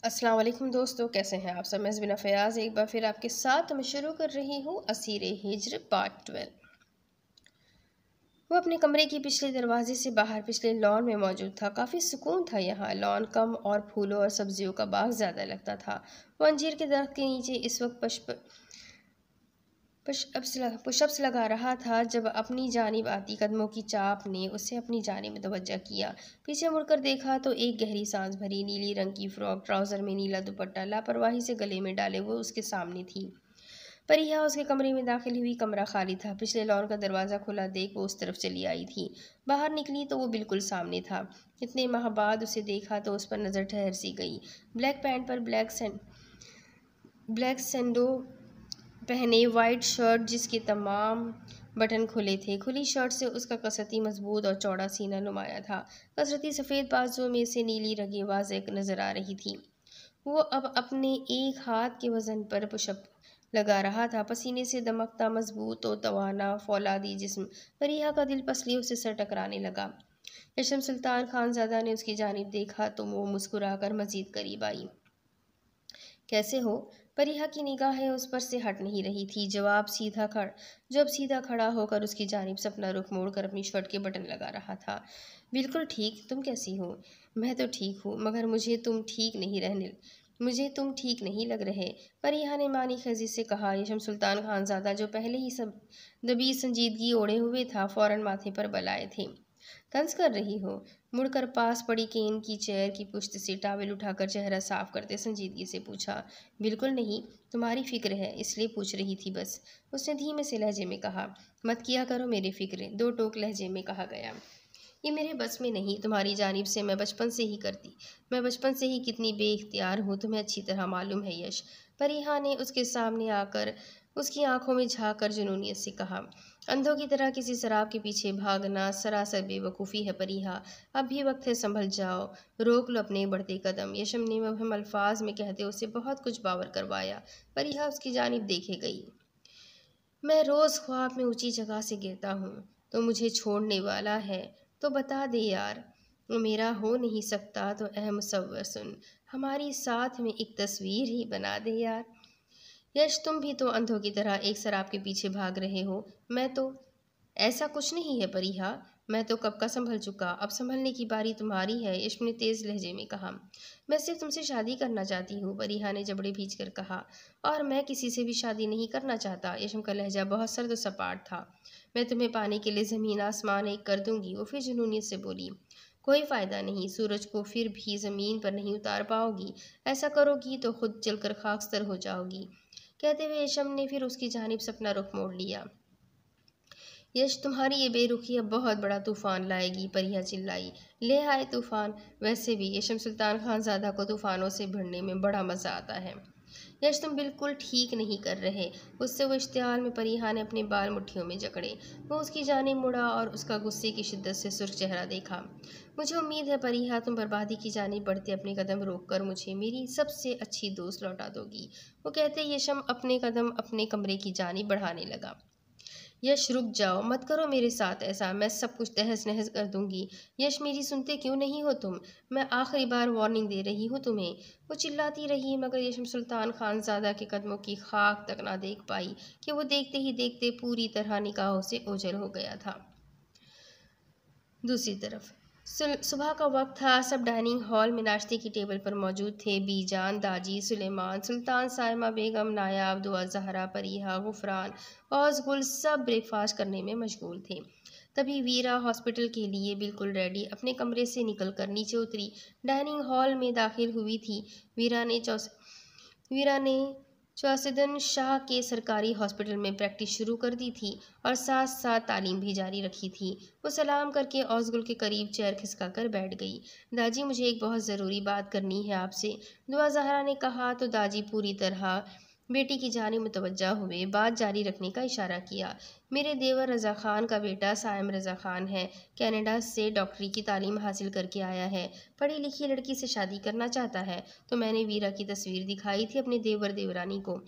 अस्सलाम वालेकुम दोस्तों, कैसे हैं आप सब। मैं ज़बीना फ़याज़ एक बार फिर आपके साथ मैं शुरू कर रही हूँ असीर हिज्र पार्ट 12। वो अपने कमरे के पिछले दरवाजे से बाहर पिछले लॉन में मौजूद था। काफ़ी सुकून था यहाँ। लॉन कम और फूलों और सब्जियों का बाग ज़्यादा लगता था। वो अंजीर के दरख्त के नीचे इस वक्त पुशअप्स लगा रहा था जब अपनी जानिब आती कदमों की चाप ने उसे अपनी जानिब मुतवज्जा किया। पीछे मुड़कर देखा तो एक गहरी सांस भरी नीली रंग की फ्रॉक, ट्राउज़र में नीला दुपट्टा लापरवाही से गले में डाले वो उसके सामने थी। परिहा उसके कमरे में दाखिल हुई। कमरा खाली था। पिछले लॉन का दरवाज़ा खुला देख वो उस तरफ चली आई थी। बाहर निकली तो वो बिल्कुल सामने था। इतने माह बाद उसे देखा तो उस पर नज़र ठहर सी गई। ब्लैक पैंट पर ब्लैक सैंडो पहने, वाइट शर्ट जिसके तमाम बटन खुले थे। खुली शर्ट से उसका कसरती मजबूत और चौड़ा सीना नुमाया था। कसरती सफ़ेद बाजुओं में से नीली रगें वाज़ेह नज़र आ रही थी। वो अब अपने एक हाथ के वज़न पर पुशअप लगा रहा था। पसीने से दमकता, मजबूत और तवाना फौलादी जिस्म। फरीहा का दिल पसलियों से सर टकराने लगा। यशम सुल्तान खानज़ादा ने उसकी जानिब देखा तो वो मुस्कुराकर मज़ीद करीब आई। कैसे हो? परिहा की निगाहें उस पर से हट नहीं रही थी। जो अब सीधा खड़ा होकर उसकी जानिब से अपना रुख मोड़कर अपनी शर्ट के बटन लगा रहा था। बिल्कुल ठीक, तुम कैसी हो? मैं तो ठीक हूँ, मगर मुझे तुम ठीक नहीं लग रहे। परिहा ने मानी खजी से कहा। यशम सुल्तान खानज़ादा जो पहले ही सब दबी संजीदगी ओढ़े हुए था, फौरन माथे पर बल आए थे। तंज कर रही हो? मुड़कर पास पड़ी केन की चेयर की पुश्त से टावल उठाकर चेहरा साफ करते संजीदगी से पूछा। बिल्कुल नहीं, तुम्हारी फिक्र है इसलिए पूछ रही थी बस, उसने धीमे से लहजे में कहा। मत किया करो मेरी फिक्र, दो टोक लहजे में कहा गया। ये मेरे बस में नहीं, तुम्हारी जानिब से मैं बचपन से ही कितनी बेइख्तियार हूँ, तुम्हें अच्छी तरह मालूम है यश। परिहा ने उसके सामने आकर उसकी आंखों में झाँक कर जुनूनियत से कहा। अंधों की तरह किसी शराब के पीछे भागना सरासर बेवकूफ़ी है परिहा। अब भी वक्त है, संभल जाओ, रोक लो अपने बढ़ते कदम। यशम ने मुबहम अल्फाज में कहते उसे बहुत कुछ बावर करवाया। परिहा उसकी जानिब देखे गई। मैं रोज़ ख्वाब में ऊंची जगह से गिरता हूँ तो मुझे छोड़ने वाला है तो बता दे यार, वो मेरा हो नहीं सकता तो ऐ मुसव्वर सुन, हमारी साथ में एक तस्वीर ही बना दे यार। यश, तुम भी तो अंधों की तरह एक शराब के पीछे भाग रहे हो। मैं तो ऐसा कुछ नहीं है परिहा, मैं तो कब का संभल चुका, अब संभलने की बारी तुम्हारी है, यश ने तेज लहजे में कहा। मैं सिर्फ तुमसे शादी करना चाहती हूँ, परिहा ने जबड़े भींच कर कहा। और मैं किसी से भी शादी नहीं करना चाहता, यशम का लहजा बहुत सर्द और सपाट था। मैं तुम्हें पाने के लिए ज़मीन आसमान एक कर दूंगी, वो फिर जुनूनियत से बोली। कोई फ़ायदा नहीं, सूरज को फिर भी ज़मीन पर नहीं उतार पाओगी, ऐसा करोगी तो खुद जलकर खाकस्तर हो जाओगी। कहते हुए यशम ने फिर उसकी जानिब से अपना रुख मोड़ लिया। यश, तुम्हारी ये बेरुखी अब बहुत बड़ा तूफान लाएगी, परिया चिल्लाई। ले आए तूफान। वैसे भी यशम सुल्तान खानज़ादा को तूफानों से भिड़ने में बड़ा मज़ा आता है। यश, तुम बिल्कुल ठीक नहीं कर रहे। उससे वो इश्तियाल में परिहा ने अपने बाल मुट्ठियों में जकड़े। वो उसकी जानिब मुड़ा और उसका गुस्से की शिद्दत से सुर्ख चेहरा देखा। मुझे उम्मीद है परिहा, तुम बर्बादी की जानिब बढ़ते अपने कदम रोक कर मुझे मेरी सबसे अच्छी दोस्त लौटा दोगी। वो कहते यशम अपने कदम अपने कमरे की जानिब बढ़ाने लगा। यश, रुक जाओ, मत करो मेरे साथ ऐसा, मैं सब कुछ तहस नहस कर दूंगी। यश, मेरी सुनते क्यों नहीं हो तुम? मैं आखिरी बार वार्निंग दे रही हूँ तुम्हें। वो चिल्लाती रही मगर यशम सुल्तान खानज़ादा के कदमों की खाक तक ना देख पाई कि वो देखते ही देखते पूरी तरह निगाहों से ओझल हो गया था। दूसरी तरफ सुबह का वक्त था। सब डाइनिंग हॉल में नाश्ते की टेबल पर मौजूद थे। बीजान, दाजी, सुलेमान, सुल्तान, सायमा बेगम, नायाब, दुआ ज़हरा, परिहा, गुफरान और गुल सब ब्रेकफास्ट करने में मशगूल थे। तभी वीरा हॉस्पिटल के लिए बिल्कुल रेडी अपने कमरे से निकलकर नीचे उतरी। डाइनिंग हॉल में दाखिल हुई थी। वीरा ने चौसदन शाह के सरकारी हॉस्पिटल में प्रैक्टिस शुरू कर दी थी और साथ साथ तालीम भी जारी रखी थी। वो सलाम करके औज़गुल के करीब चेयर खिसका कर बैठ गई। दाजी, मुझे एक बहुत ज़रूरी बात करनी है आपसे, दुआ ज़हरा ने कहा तो दाजी पूरी तरह बेटी की जानिब मुतवज्जा हुए बात जारी रखने का इशारा किया। मेरे देवर रज़ा खान का बेटा साइम रज़ा खान है। कनाडा से डॉक्टरी की तालीम हासिल करके आया है। पढ़ी लिखी लड़की से शादी करना चाहता है। तो मैंने वीरा की तस्वीर दिखाई थी अपने देवर देवरानी को।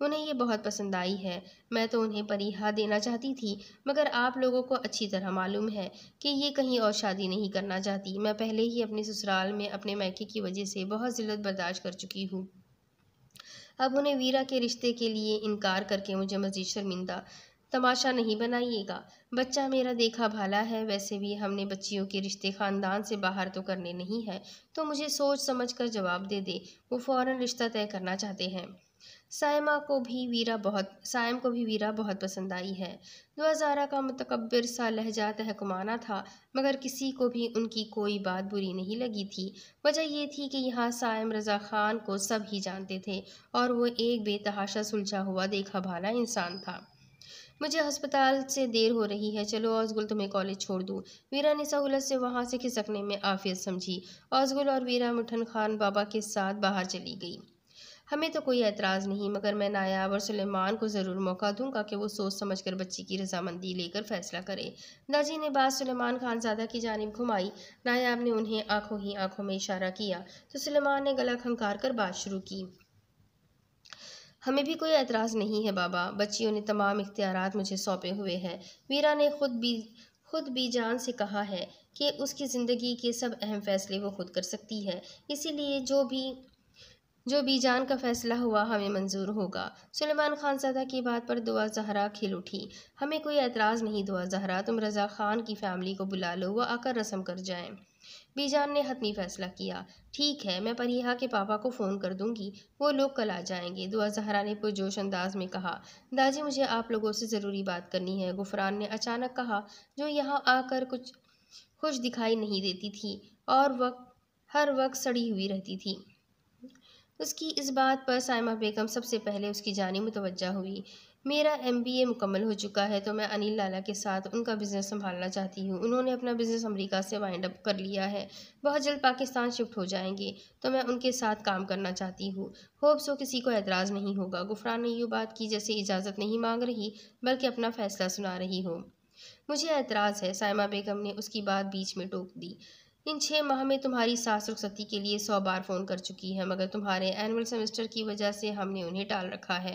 उन्हें ये बहुत पसंद आई है। मैं तो उन्हें परिहा देना चाहती थी, मगर आप लोगों को अच्छी तरह मालूम है कि ये कहीं और शादी नहीं करना चाहती। मैं पहले ही अपने ससुराल में अपने मायके की वजह से बहुत जिल्लत बर्दाश्त कर चुकी हूँ। अब उन्हें वीरा के रिश्ते के लिए इनकार करके मुझे मजीद शर्मिंदा तमाशा नहीं बनाइएगा। बच्चा मेरा देखा भाला है। वैसे भी हमने बच्चियों के रिश्ते ख़ानदान से बाहर तो करने नहीं है, तो मुझे सोच समझ कर जवाब दे दे। वो फ़ौरन रिश्ता तय करना चाहते हैं। साइम को भी वीरा बहुत पसंद आई है। ज़ारा का मुतकब्बिर सा लहजा तहकुमाना था, मगर किसी को भी उनकी कोई बात बुरी नहीं लगी थी। वजह यह थी कि यहाँ साइम रज़ा खान को सब ही जानते थे और वो एक बेतहाशा सुलझा हुआ देखा भाला इंसान था। मुझे अस्पताल से देर हो रही है, चलो औज़गुल तुम्हें कॉलेज छोड़ दूँ। वीरा ने सहूलत से वहाँ से खिसकने में आफियत समझी। औज़गुल और वीरा मुठन खान बाबा के साथ बाहर चली गई। हमें तो कोई एतराज़ नहीं, मगर मैं नायाब और सुलेमान को ज़रूर मौका दूंगा कि वो सोच समझकर बच्ची की रजामंदी लेकर फैसला करे। दाजी ने बात सुलेमान खानज़ादा की जानिब घुमाई। नायाब ने उन्हें आंखों ही आंखों में इशारा किया तो सुलेमान ने गला खंकार कर बात शुरू की। हमें भी कोई एतराज़ नहीं है बाबा। बच्चियों ने तमाम इख्तियारात मुझे सौंपे हुए हैं। वीरा ने खुद भी जान से कहा है कि उसकी ज़िंदगी के सब अहम फैसले वो खुद कर सकती है, इसीलिए जो भी जान का फैसला हुआ हमें मंजूर होगा। सुलेमान खानज़ादा की बात पर दुआ ज़हरा खिल उठी। हमें कोई एतराज़ नहीं दुआ ज़हरा, तुम रज़ा खान की फैमिली को बुला लो, वह आकर रस्म कर जाएं। बीजान ने हतमी फैसला किया। ठीक है, मैं परिहा के पापा को फ़ोन कर दूंगी, वो लोग कल आ जाएंगे। दुआ ज़हरा ने पुरजोश अंदाज में कहा। दाजी मुझे आप लोगों से ज़रूरी बात करनी है, गुफरान ने अचानक कहा, जो यहाँ आकर कुछ खुश दिखाई नहीं देती थी और हर वक्त सड़ी हुई रहती थी। उसकी इस बात पर साइमा बेगम सबसे पहले उसकी जानिब मुतवज्जा हुई। मेरा MBA मुकम्मल हो चुका है, तो मैं अनिल लाला के साथ उनका बिज़नेस संभालना चाहती हूँ। उन्होंने अपना बिज़नेस अमेरिका से वाइंड अप कर लिया है, बहुत जल्द पाकिस्तान शिफ्ट हो जाएंगे, तो मैं उनके साथ काम करना चाहती हूँ। होप सो किसी को एतराज़ नहीं होगा। गुफरान ने यूँ बात की जैसे इजाज़त नहीं मांग रही, बल्कि अपना फ़ैसला सुना रही हो। मुझे एतराज़ है, साइमा बेगम ने उसकी बात बीच में टोक दी। इन 6 माह में तुम्हारी सास रुखसती के लिए 100 बार फ़ोन कर चुकी है, मगर तुम्हारे एनुअल सेमेस्टर की वजह से हमने उन्हें टाल रखा है।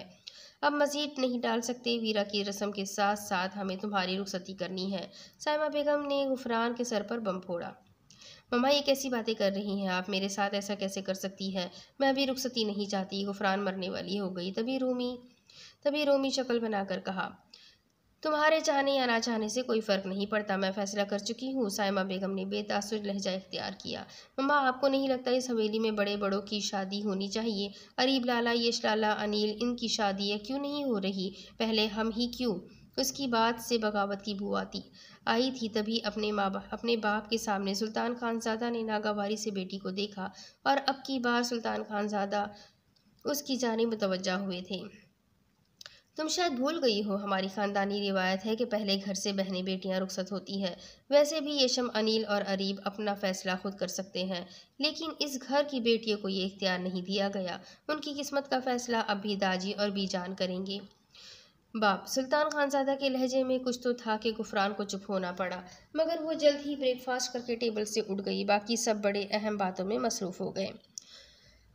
अब मज़ीद नहीं टाल सकते। वीरा की रस्म के साथ साथ हमें तुम्हारी रुखसती करनी है। साइमा बेगम ने गुफरान के सर पर बम फोड़ा। मम्मा, ये कैसी बातें कर रही हैं आप? मेरे साथ ऐसा कैसे कर सकती है? मैं अभी रुखसती नहीं चाहती। गुफरान मरने वाली हो गई। तभी रोमी शक्ल बनाकर कहा, तुम्हारे चाहने या ना चाहने से कोई फ़र्क नहीं पड़ता, मैं फ़ैसला कर चुकी हूँ। साइमा बेगम ने बेतासुर लहजा इख्तियार किया। मम्मा, आपको नहीं लगता इस हवेली में बड़े बड़ों की शादी होनी चाहिए? अरीब लाला, यश लाला, अनिल, इनकी शादी क्यों नहीं हो रही? पहले हम ही क्यों? उसकी बात से बगावत की बू आई थी। तभी अपने बाप के सामने सुल्तान खानज़ादा ने नागवारी से बेटी को देखा और अब की बार सुल्तान खानज़ादा उसकी जानिब मुतवज्जा हुए थे। तुम शायद भूल गई हो, हमारी ख़ानदानी रिवायत है कि पहले घर से बहनें बेटियां रुखसत होती हैं। वैसे भी येशम, अनील और अरीब अपना फ़ैसला खुद कर सकते हैं, लेकिन इस घर की बेटियों को ये इख्तियार नहीं दिया गया। उनकी किस्मत का फ़ैसला अब भी दाजी और बीजान करेंगे। बाप, सुल्तान खानज़ादा के लहजे में कुछ तो था कि गुफरान को चुप होना पड़ा, मगर वो जल्द ही ब्रेकफास्ट करके टेबल से उठ गई। बाकी सब बड़े अहम बातों में मसरूफ़ हो गए।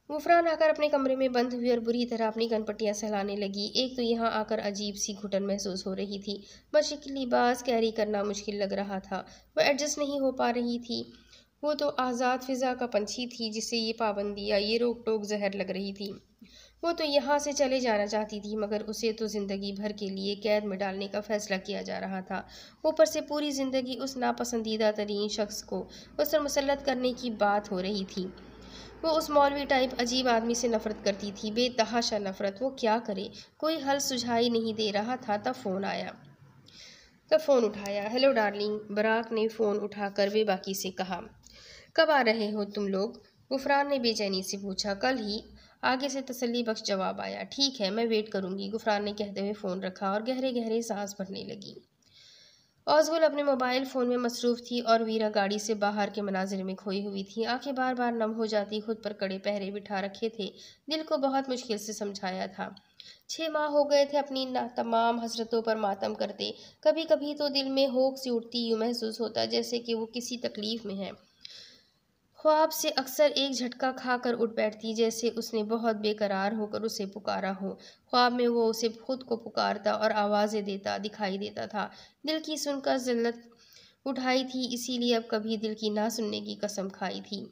गुफरान आकर अपने कमरे में बंद हुई और बुरी तरह अपनी कनपट्टियां सहलाने लगी। एक तो यहाँ आकर अजीब सी घुटन महसूस हो रही थी। मशीकी लिबास कैरी करना मुश्किल लग रहा था। वह एडजस्ट नहीं हो पा रही थी। वो तो आज़ाद फ़िज़ा का पंछी थी जिसे ये पाबंदी या ये रोक टोक जहर लग रही थी। वो तो यहाँ से चले जाना चाहती थी, मगर उसे तो ज़िंदगी भर के लिए कैद में डालने का फ़ैसला किया जा रहा था। ऊपर से पूरी ज़िंदगी उस नापसंदीदा तरीन शख्स को उस पर मुसल्लत करने की बात हो रही थी। वो उस मौलवी टाइप अजीब आदमी से नफ़रत करती थी, बेतहाशा नफ़रत। वो क्या करे? कोई हल सुझाई नहीं दे रहा था। तब फ़ोन उठाया। हेलो डार्लिंग, बराक ने फ़ोन उठाकर बेबाकी से कहा। कब आ रहे हो तुम लोग? गुफरान ने बेचैनी से पूछा। कल ही, आगे से तसल्ली बख्श जवाब आया। ठीक है, मैं वेट करूंगी, गुफरान ने कहते हुए फ़ोन रखा और गहरे गहरे सांस भरने लगी। ओज़गुल अपने मोबाइल फ़ोन में मसरूफ़ थी और वीरा गाड़ी से बाहर के मनाजिर में खोई हुई थी। आंखें बार बार नम हो जाती, खुद पर कड़े पहरे बिठा रखे थे। दिल को बहुत मुश्किल से समझाया था। 6 माह हो गए थे अपनी तमाम हसरतों पर मातम करते। कभी कभी तो दिल में होक सी उठती, यूँ महसूस होता जैसे कि वो किसी तकलीफ में है। ख्वाब से अक्सर एक झटका खाकर उठ बैठती, जैसे उसने बहुत बेकरार होकर उसे पुकारा हो। ख्वाब में वो उसे खुद को पुकारता और आवाज़ें देता दिखाई देता था। दिल की सुनकर जिल्लत उठाई थी, इसीलिए अब कभी दिल की ना सुनने की कसम खाई थी।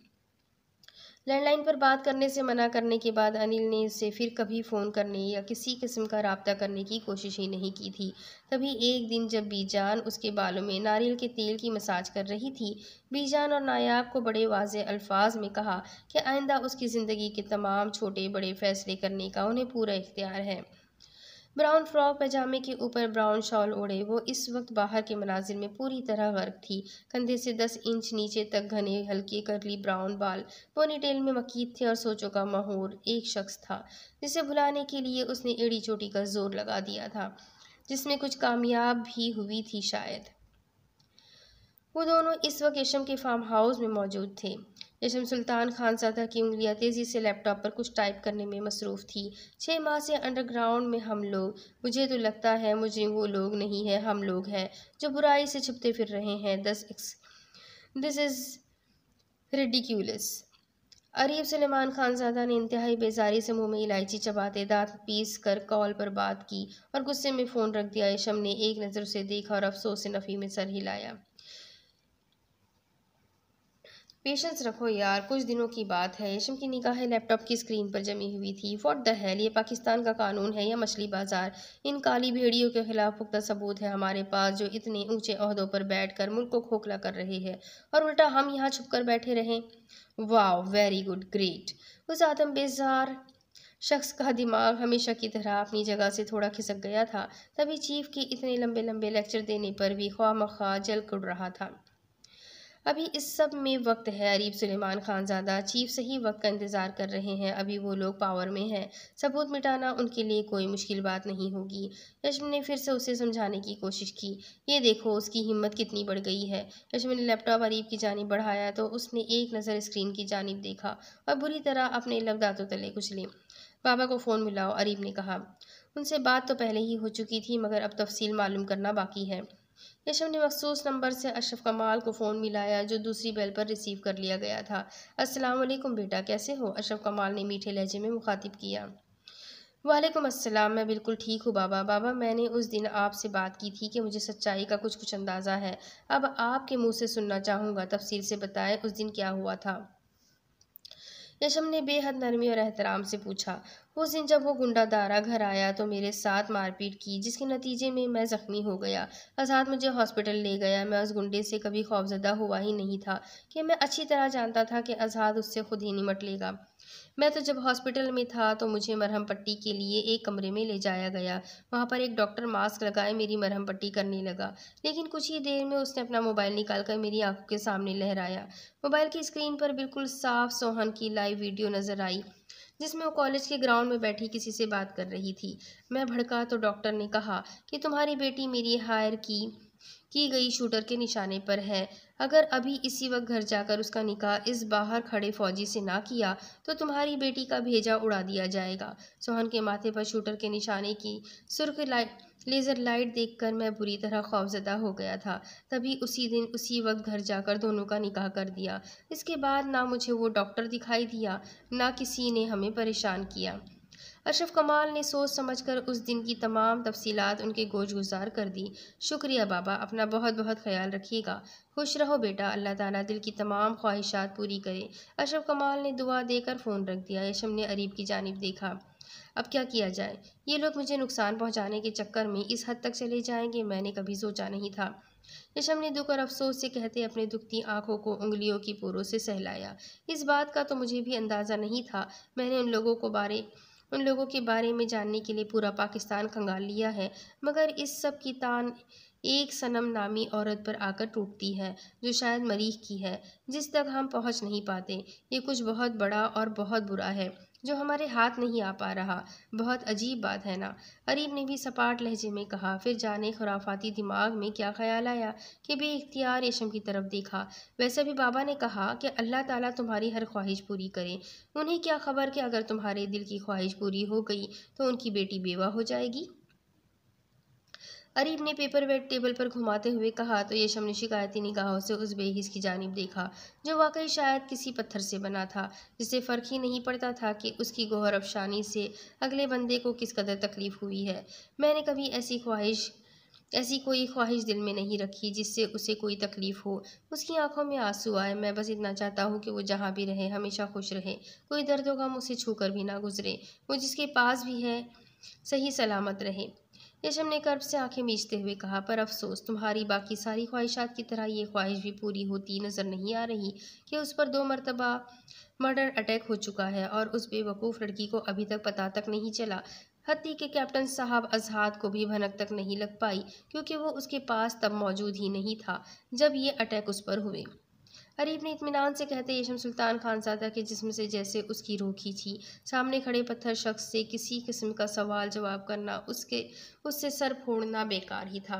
लैंडलाइन पर बात करने से मना करने के बाद अनिल ने उसे फिर कभी फ़ोन करने या किसी किस्म का राब्ता करने की कोशिश ही नहीं की थी। तभी एक दिन जब बीजान उसके बालों में नारियल के तेल की मसाज कर रही थी, बीजान और नायाब को बड़े वाज़ेह अल्फाज में कहा कि आइंदा उसकी ज़िंदगी के तमाम छोटे बड़े फ़ैसले करने का उन्हें पूरा इख्तियार है। ब्राउन फ्रॉक पैजामे के ऊपर ब्राउन शॉल ओढ़े वो इस वक्त बाहर के मनाजिर में पूरी तरह गर्क थी। कंधे से 10 इंच नीचे तक घने हल्के करली ब्राउन बाल पोनीटेल में मकीद थे और सोचों का महूर एक शख्स था जिसे भुलाने के लिए उसने एड़ी चोटी का जोर लगा दिया था, जिसमें कुछ कामयाब भी हुई थी शायद। वो दोनों इस वक्त यशम के फार्म हाउस में मौजूद थे। यशम सुल्तान खानज़ादा की उंगलियां तेज़ी से लैपटॉप पर कुछ टाइप करने में मसरूफ़ थी। 6 माह से अंडरग्राउंड में हम लोग, मुझे तो लगता है मुजरिम वो लोग नहीं है, हम लोग हैं जो बुराई से छुपते फिर रहे हैं। This is ridiculous. Areeb Suleman Khanzada ने इंतहाई बेजारी से मुंह में इलायची चबाते दांत पीस कर कॉल पर बात की और गुस्से में फ़ोन रख दिया। यशम ने एक नज़र उसे देखा और अफसोस से नफ़ी में सर हिलाया। पेशेंस रखो यार, कुछ दिनों की बात है। यशम की निगाहें लैपटॉप की स्क्रीन पर जमी हुई थी। व्हाट द हेल, ये पाकिस्तान का कानून है या मछली बाजार? इन काली भेड़ियों के खिलाफ पुख्ता सबूत है हमारे पास, जो इतने ऊंचे ओहदों पर बैठकर मुल्क को खोखला कर रहे हैं, और उल्टा हम यहाँ छुप कर बैठे रहें। वाह, वेरी गुड, ग्रेट। उस आदम बेजार शख्स का दिमाग हमेशा की तरह अपनी जगह से थोड़ा खिसक गया था। तभी चीफ के इतने लंबे लंबे लेक्चर देने पर भी ख्वामख्वाह जल कुड़ रहा था। अभी इस सब में वक्त है। अरीब सुलेमान खानज़ादा चीफ सही वक्त का इंतज़ार कर रहे हैं। अभी वो लोग पावर में हैं। सबूत मिटाना उनके लिए कोई मुश्किल बात नहीं होगी। यशम ने फिर से उसे समझाने की कोशिश की। ये देखो उसकी हिम्मत कितनी बढ़ गई है। यशम ने लैपटॉप अरीब की जानिब बढ़ाया तो उसने एक नज़र स्क्रीन की जानिब देखा और बुरी तरह अपने लब दांतों तले कुचले। बाबा को फ़ोन मिलाओ, अरीब ने कहा। उनसे बात तो पहले ही हो चुकी थी, मगर अब तफसील मालूम करना बाकी है। यशम ने मखसूस नंबर से अशरफ कमाल को फ़ोन मिलाया, जो दूसरी बेल पर रिसीव कर लिया गया था। अस्सलाम वालेकुम बेटा, कैसे हो? अशरफ कमाल ने मीठे लहजे में मुखातिब किया। वालेकुम अस्सलाम, मैं बिल्कुल ठीक हूँ बाबा। बाबा, मैंने उस दिन आपसे बात की थी कि मुझे सच्चाई का कुछ कुछ अंदाज़ा है। अब आपके मुंह से सुनना चाहूँगा। तफसील से बताएं, उस दिन क्या हुआ था? यशम ने बेहद नरमी और एहतराम से पूछा। उस दिन जब वो गुंडादारा घर आया तो मेरे साथ मारपीट की, जिसके नतीजे में मैं ज़ख्मी हो गया। आज़ाद मुझे हॉस्पिटल ले गया। मैं उस गुंडे से कभी खौफजदा हुआ ही नहीं था, कि मैं अच्छी तरह जानता था कि आज़ाद उससे खुद ही निमट लेगा। मैं तो जब हॉस्पिटल में था तो मुझे मरहम पट्टी के लिए एक कमरे में ले जाया गया। वहाँ पर एक डॉक्टर मास्क लगाए मेरी मरहम पट्टी करने लगा, लेकिन कुछ ही देर में उसने अपना मोबाइल निकालकर मेरी आंखों के सामने लहराया। मोबाइल की स्क्रीन पर बिल्कुल साफ सोहन की लाइव वीडियो नजर आई, जिसमें वो कॉलेज के ग्राउंड में बैठी किसी से बात कर रही थी। मैं भड़का तो डॉक्टर ने कहा कि तुम्हारी बेटी मेरी हायर की गई शूटर के निशाने पर है। अगर अभी इसी वक्त घर जाकर उसका निकाह इस बाहर खड़े फौजी से ना किया तो तुम्हारी बेटी का भेजा उड़ा दिया जाएगा। सोहन के माथे पर शूटर के निशाने की सुर्ख लेज़र लाइट देखकर मैं बुरी तरह खौफजदा हो गया था। तभी उसी दिन उसी वक्त घर जाकर दोनों का निकाह कर दिया। इसके बाद ना मुझे वो डॉक्टर दिखाई दिया, ना किसी ने हमें परेशान किया। अशरफ कमाल ने सोच समझकर उस दिन की तमाम तफसीलात उनके गोश गुजार कर दी। शुक्रिया बाबा, अपना बहुत बहुत ख्याल रखिएगा। खुश रहो बेटा, अल्लाह ताला दिल की तमाम ख्वाहिशात पूरी करे। अशरफ कमाल ने दुआ देकर फ़ोन रख दिया। यशम ने अरीब की जानिब देखा। अब क्या किया जाए? ये लोग मुझे नुकसान पहुंचाने के चक्कर में इस हद तक चले जाएंगे, मैंने कभी सोचा नहीं था। यशम ने दुख और अफसोस से कहते अपने दुखती आंखों को उंगलियों की पोरों से सहलाया। इस बात का तो मुझे भी अंदाज़ा नहीं था। मैंने उन लोगों के बारे में जानने के लिए पूरा पाकिस्तान खंगाल लिया है, मगर इस सब की तान एक सनम नामी औरत पर आकर टूटती है, जो शायद मरीख की है, जिस तक हम पहुंच नहीं पाते। ये कुछ बहुत बड़ा और बहुत बुरा है, जो हमारे हाथ नहीं आ पा रहा। बहुत अजीब बात है ना? अरीब ने भी सपाट लहजे में कहा। फिर जाने खुराफाती दिमाग में क्या ख्याल आया कि बेइख्तियार रेशम की तरफ देखा। वैसे भी बाबा ने कहा कि अल्लाह ताला तुम्हारी हर ख्वाहिश पूरी करे। उन्हें क्या खबर कि अगर तुम्हारे दिल की ख्वाहिश पूरी हो गई तो उनकी बेटी बेवा हो जाएगी। अरीब ने पेपर वेट टेबल पर घुमाते हुए कहा तो येशम ने शिकायती निगाहों से उस बेहिस की जानिब देखा, जो वाकई शायद किसी पत्थर से बना था, जिसे फ़र्क ही नहीं पड़ता था कि उसकी गोहर अफशानी से अगले बंदे को किस कदर तकलीफ हुई है। मैंने कभी ऐसी कोई ख्वाहिश दिल में नहीं रखी जिससे उसे कोई तकलीफ हो। उसकी आंखों में आंसू आए। मैं बस इतना चाहता हूँ कि वो जहाँ भी रहे हमेशा खुश रहे, कोई दर्द व गम उसे छूकर भी ना गुजरे। वो जिसके पास भी है सही सलामत रहे। रेशम ने कर्ब से आंखें मीचते हुए कहा, पर अफसोस तुम्हारी बाकी सारी ख्वाहिशात की तरह ये ख्वाहिश भी पूरी होती नजर नहीं आ रही कि उस पर 2 मरतबा मर्डर अटैक हो चुका है और उस बेवकूफ़ लड़की को अभी तक पता तक नहीं चला। हत्ती के कैप्टन साहब अजहाद को भी भनक तक नहीं लग पाई, क्योंकि वो उसके पास तब मौजूद ही नहीं था जब ये अटैक उस पर हुए। अरीब ने इत्मीनान से कहते येशम सुल्तान खानज़ादा के जिस्म से जैसे उसकी रूह खींची। सामने खड़े पत्थर शख्स से किसी किस्म का सवाल जवाब करना उससे सर फोड़ना बेकार ही था।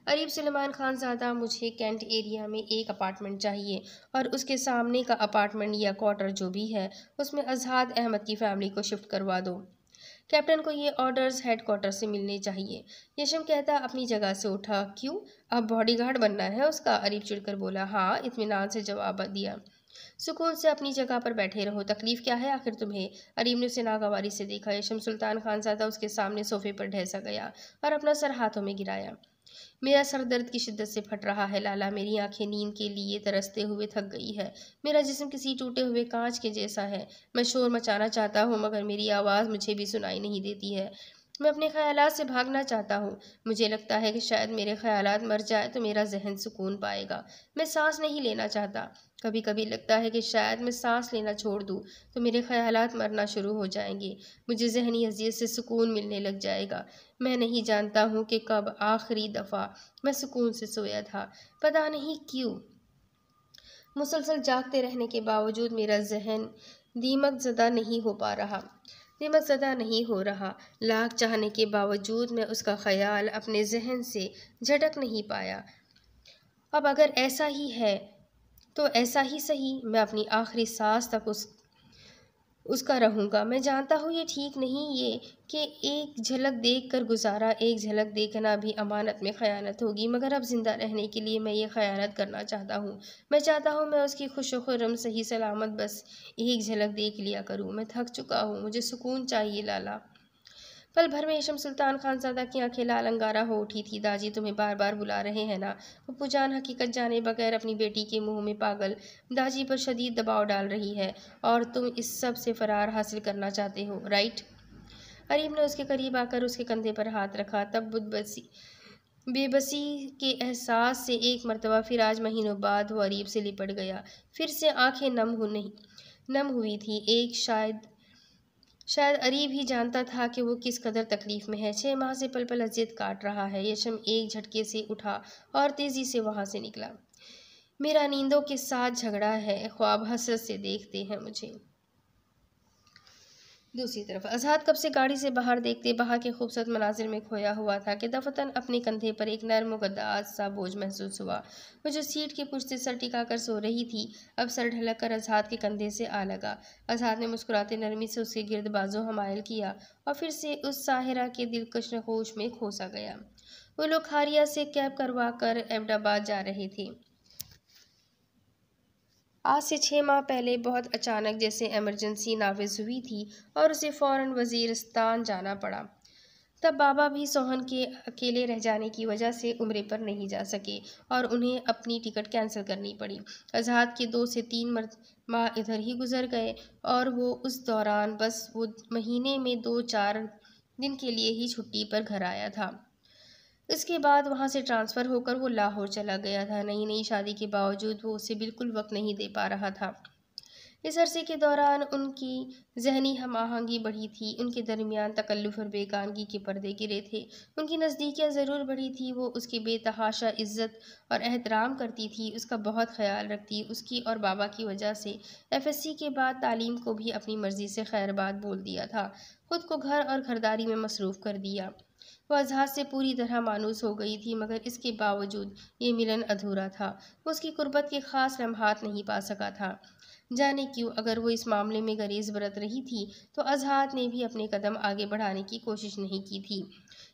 अरीब सुलेमान खानज़ादा, मुझे कैंट एरिया में एक अपार्टमेंट चाहिए और उसके सामने का अपार्टमेंट या क्वार्टर जो भी है उसमें अजहाद अहमद की फैमिली को शिफ्ट करवा दो। कैप्टन को ये ऑर्डर्स हेडक्वार्टर से मिलने चाहिए। यशम कहता अपनी जगह से उठा। क्यों, अब बॉडीगार्ड बनना है उसका? अरीब चिढ़कर बोला। हाँ, इत्मीनान से जवाब दिया। सुकून से अपनी जगह पर बैठे रहो। तकलीफ क्या है आखिर तुम्हें? अरीब ने उसे नागवारी से देखा। यशम सुल्तान खानज़ादा उसके सामने सोफे पर ढह गया और अपना सर हाथों में गिराया। मेरा सर दर्द की शिद्दत से फट रहा है लाला। मेरी आंखें नींद के लिए तरसते हुए थक गई है। मेरा जिस्म किसी टूटे हुए कांच के जैसा है। मैं शोर मचाना चाहता हूँ मगर मेरी आवाज़ मुझे भी सुनाई नहीं देती है। मैं अपने ख्यालात से भागना चाहता हूँ। मुझे लगता है कि शायद मेरे ख्यालात मर जाए तो मेरा जहन सुकून पाएगा। मैं सांस नहीं लेना चाहता। कभी कभी लगता है कि शायद मैं सांस लेना छोड़ दूँ तो मेरे ख्यालात मरना शुरू हो जाएंगे। मुझे जहनी अजियत से सुकून मिलने लग जाएगा। मैं नहीं जानता हूँ कि कब आखिरी दफ़ा मैं सुकून से सोया था। पता नहीं क्यों मुसलसल जागते रहने के बावजूद मेरा जहन दिमक ज़दा नहीं हो रहा। लाख चाहने के बावजूद मैं उसका ख्याल अपने जहन से झटक नहीं पाया। अब अगर ऐसा ही है तो ऐसा ही सही। मैं अपनी आखिरी सांस तक उसका रहूँगा। मैं जानता हूँ ये ठीक नहीं, ये कि एक झलक देख कर गुजारा, एक झलक देखना भी अमानत में ख़यानत होगी, मगर अब ज़िंदा रहने के लिए मैं ये ख़यानत करना चाहता हूँ। मैं चाहता हूँ मैं उसकी खुश खुर्रम सही सलामत बस एक झलक देख लिया करूँ। मैं थक चुका हूँ, मुझे सुकून चाहिए लाला। पल भर में येशम सुल्तान खानज़ादा की आंखें लाल अंगारा हो उठी थी। दाजी तुम्हें बार बार बुला रहे हैं ना? पप्पू जान हकीकत जाने बगैर अपनी बेटी के मुंह में पागल दाजी पर शदीद दबाव डाल रही है और तुम इस सब से फरार हासिल करना चाहते हो, राइट? अरीब ने उसके करीब आकर उसके कंधे पर हाथ रखा। तब बेबसी के एहसास से एक मरतबा फिर आज महीनों बाद वो अरीब से लिपट गया। फिर से आंखें नम हुई थी। शायद अरीब ही जानता था कि वो किस कदर तकलीफ में है। 6 माह से पल पल अजियत काट रहा है। यशम एक झटके से उठा और तेजी से वहां से निकला। मेरा नींदों के साथ झगड़ा है, ख्वाब हसरत से देखते हैं मुझे। दूसरी तरफ आज़ाद कब से गाड़ी से बाहर देखते बाहर के खूबसूरत मनाजिर में खोया हुआ था कि दफतन अपने कंधे पर एक नर्म गद्दाज सा बोझ महसूस हुआ। वो जो सीट के पुर्ज से सर टिकाकर सो रही थी अब सर ढलक कर आज़ाद के कंधे से आ लगा। आज़ाद ने मुस्कुराते नरमी से उसके गिर्द बाजू हमायल किया और फिर से उस साहिरा के दिलकश नखोश में खोसा गया। वो लोग खारिया से कैब करवा कर अहमदाबाद जा रहे थे। आज से 6 माह पहले बहुत अचानक जैसे इमरजेंसी नाफिज हुई थी और उसे फ़ौरन वज़ीरिस्तान जाना पड़ा। तब बाबा भी सोहन के अकेले रह जाने की वजह से उम्रे पर नहीं जा सके और उन्हें अपनी टिकट कैंसिल करनी पड़ी। आज़ाद के 2 से 3 माह इधर ही गुजर गए और वो उस दौरान बस वो महीने में 2-4 दिन के लिए ही छुट्टी पर घर आया था। इसके बाद वहाँ से ट्रांसफ़र होकर वो लाहौर चला गया था। नई नई शादी के बावजूद वो उसे बिल्कुल वक्त नहीं दे पा रहा था। इस अरसे के दौरान उनकी जहनी हम-आहंगी बढ़ी थी, उनके दरमियान तकल्लुफ़ और बेगानगी के पर्दे गिरे थे। उनकी नज़दीकियाँ ज़रूर बढ़ी थी, वो उसकी बेतहाशा इज़्ज़त और एहतराम करती थी, उसका बहुत ख़याल रखती। उसकी और बाबा की वजह से एफएससी के बाद तालीम को भी अपनी मर्ज़ी से खैरबाद बोल दिया था, खुद को घर और घरदारी में मसरूफ़ कर दिया। वो अज़हर से पूरी तरह मानूस हो गई थी, मगर इसके बावजूद ये मिलन अधूरा था। वो उसकी कुर्बत के ख़ास लम्हात नहीं पा सका था। जाने क्यों, अगर वो इस मामले में गरेज़ बरत रही थी, तो अज़हर ने भी अपने कदम आगे बढ़ाने की कोशिश नहीं की थी,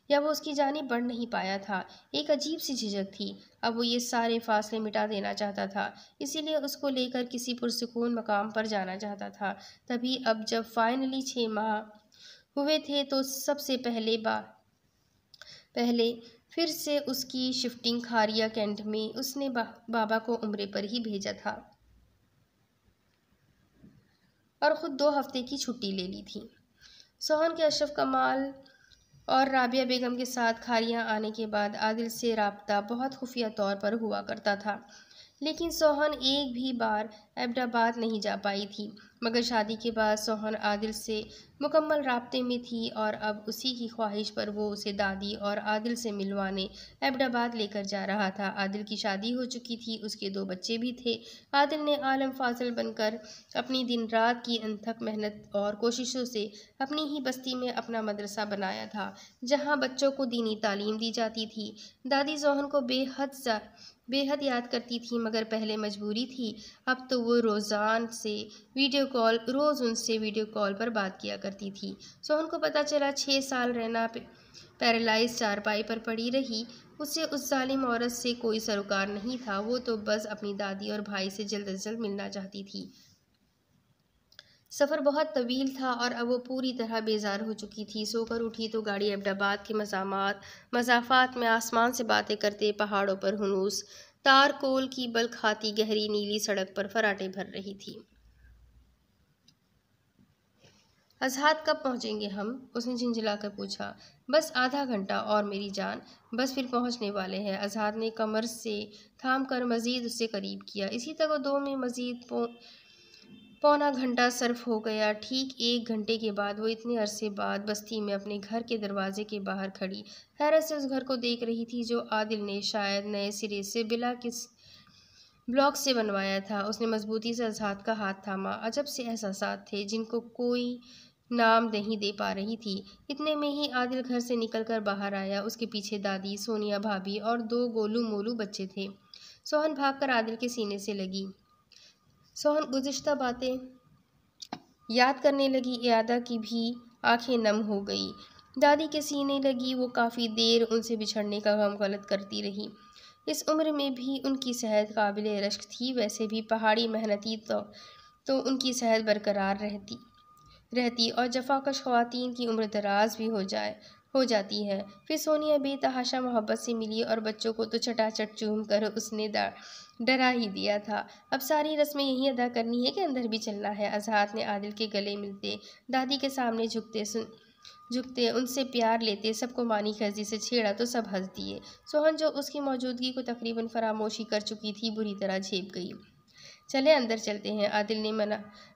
या वो उसकी जानिब बढ़ नहीं पाया था। एक अजीब सी झिझक थी। अब वो ये सारे फासले मिटा देना चाहता था, इसीलिए उसको लेकर किसी पुरसुकून मकाम पर जाना चाहता था। तभी अब जब फाइनली 6 माह हुए थे, तो सबसे पहले फिर से उसकी शिफ्टिंग खारिया कैंट में उसने बाबा को उम्रे पर ही भेजा था और ख़ुद 2 हफ्ते की छुट्टी ले ली थी। सोहन के अशरफ कमाल और राबिया बेगम के साथ खारियां आने के बाद आदिल से राब्ता बहुत खुफिया तौर पर हुआ करता था, लेकिन सोहन एक भी बार एबटाबाद नहीं जा पाई थी। मगर शादी के बाद सोहन आदिल से मुकम्मल राब्ते में थी और अब उसी की ख्वाहिश पर वो उसे दादी और आदिल से मिलवाने एबटाबाद लेकर जा रहा था। आदिल की शादी हो चुकी थी, उसके 2 बच्चे भी थे। आदिल ने आलम फाजिल बनकर अपनी दिन रात की अनथक मेहनत और कोशिशों से अपनी ही बस्ती में अपना मदरसा बनाया था, जहाँ बच्चों को दीनी तालीम दी जाती थी। दादी सोहन को बेहद याद करती थी, मगर पहले मजबूरी थी, अब तो वो रोज़ उनसे वीडियो कॉल पर बात किया करती थी। सोहन को पता चला 6 साल रहना पैरालाइज चारपाई पर पड़ी रही, उसे उस जालिम औरत से कोई सरोकार नहीं था। वो तो बस अपनी दादी और भाई से जल्द अज जल्द मिलना चाहती थी। सफ़र बहुत तवील था और अब वो पूरी तरह बेजार हो चुकी थी। सोकर उठी तो गाड़ी एबटाबाद के मसाफ़ात में आसमान से बातें करते पहाड़ों पर हुनूस तारकोल की बल खाती गहरी नीली सड़क पर फराटे भर रही थी। अज़हर कब पहुँचेंगे हम? उसने झिंझलाकर पूछा। बस आधा घंटा और मेरी जान, बस फिर पहुँचने वाले हैं। अज़हर ने कमर से थाम कर मज़ीद उससे करीब किया। इसी तगोदो में मज़ीद पौना घंटा सर्फ हो गया। ठीक 1 घंटे के बाद वो इतने अरसे बाद बस्ती में अपने घर के दरवाजे के बाहर खड़ी हैरत से उस घर को देख रही थी, जो आदिल ने शायद नए सिरे से बिला किस ब्लॉक से बनवाया था। उसने मजबूती से अज़हर का हाथ थामा। अजब से एहसासात थे, जिनको कोई नाम नहीं दे पा रही थी। इतने में ही आदिल घर से निकलकर बाहर आया। उसके पीछे दादी, सोनिया भाभी और 2 गोलू मोलू बच्चे थे। सोहन भागकर आदिल के सीने से लगी। सोहन गुज़िश्ता बातें याद करने लगी। इयादा की भी आंखें नम हो गई। दादी के सीने लगी। वो काफ़ी देर उनसे बिछड़ने का गम गलत करती रही। इस उम्र में भी उनकी सेहत काबिले रश्क थी। वैसे भी पहाड़ी मेहनती तो उनकी सेहत बरकरार रहती और जफाकश ख़वातीन की उम्र दराज भी हो जाती है। फिर सोनिया बेतहाशा मोहब्बत से मिली और बच्चों को तो चटाचट चूम कर उसने डरा ही दिया था। अब सारी रस्में यही अदा करनी है कि अंदर भी चलना है? अज़हर ने आदिल के गले मिलते, दादी के सामने झुकते उनसे प्यार लेते सबको मानी खर्जी से छेड़ा तो सब हंस दिए। सोहन, जो उसकी मौजूदगी को तकरीबन फरामोशी कर चुकी थी, बुरी तरह झेप गई। चले अंदर चलते हैं। आदिल ने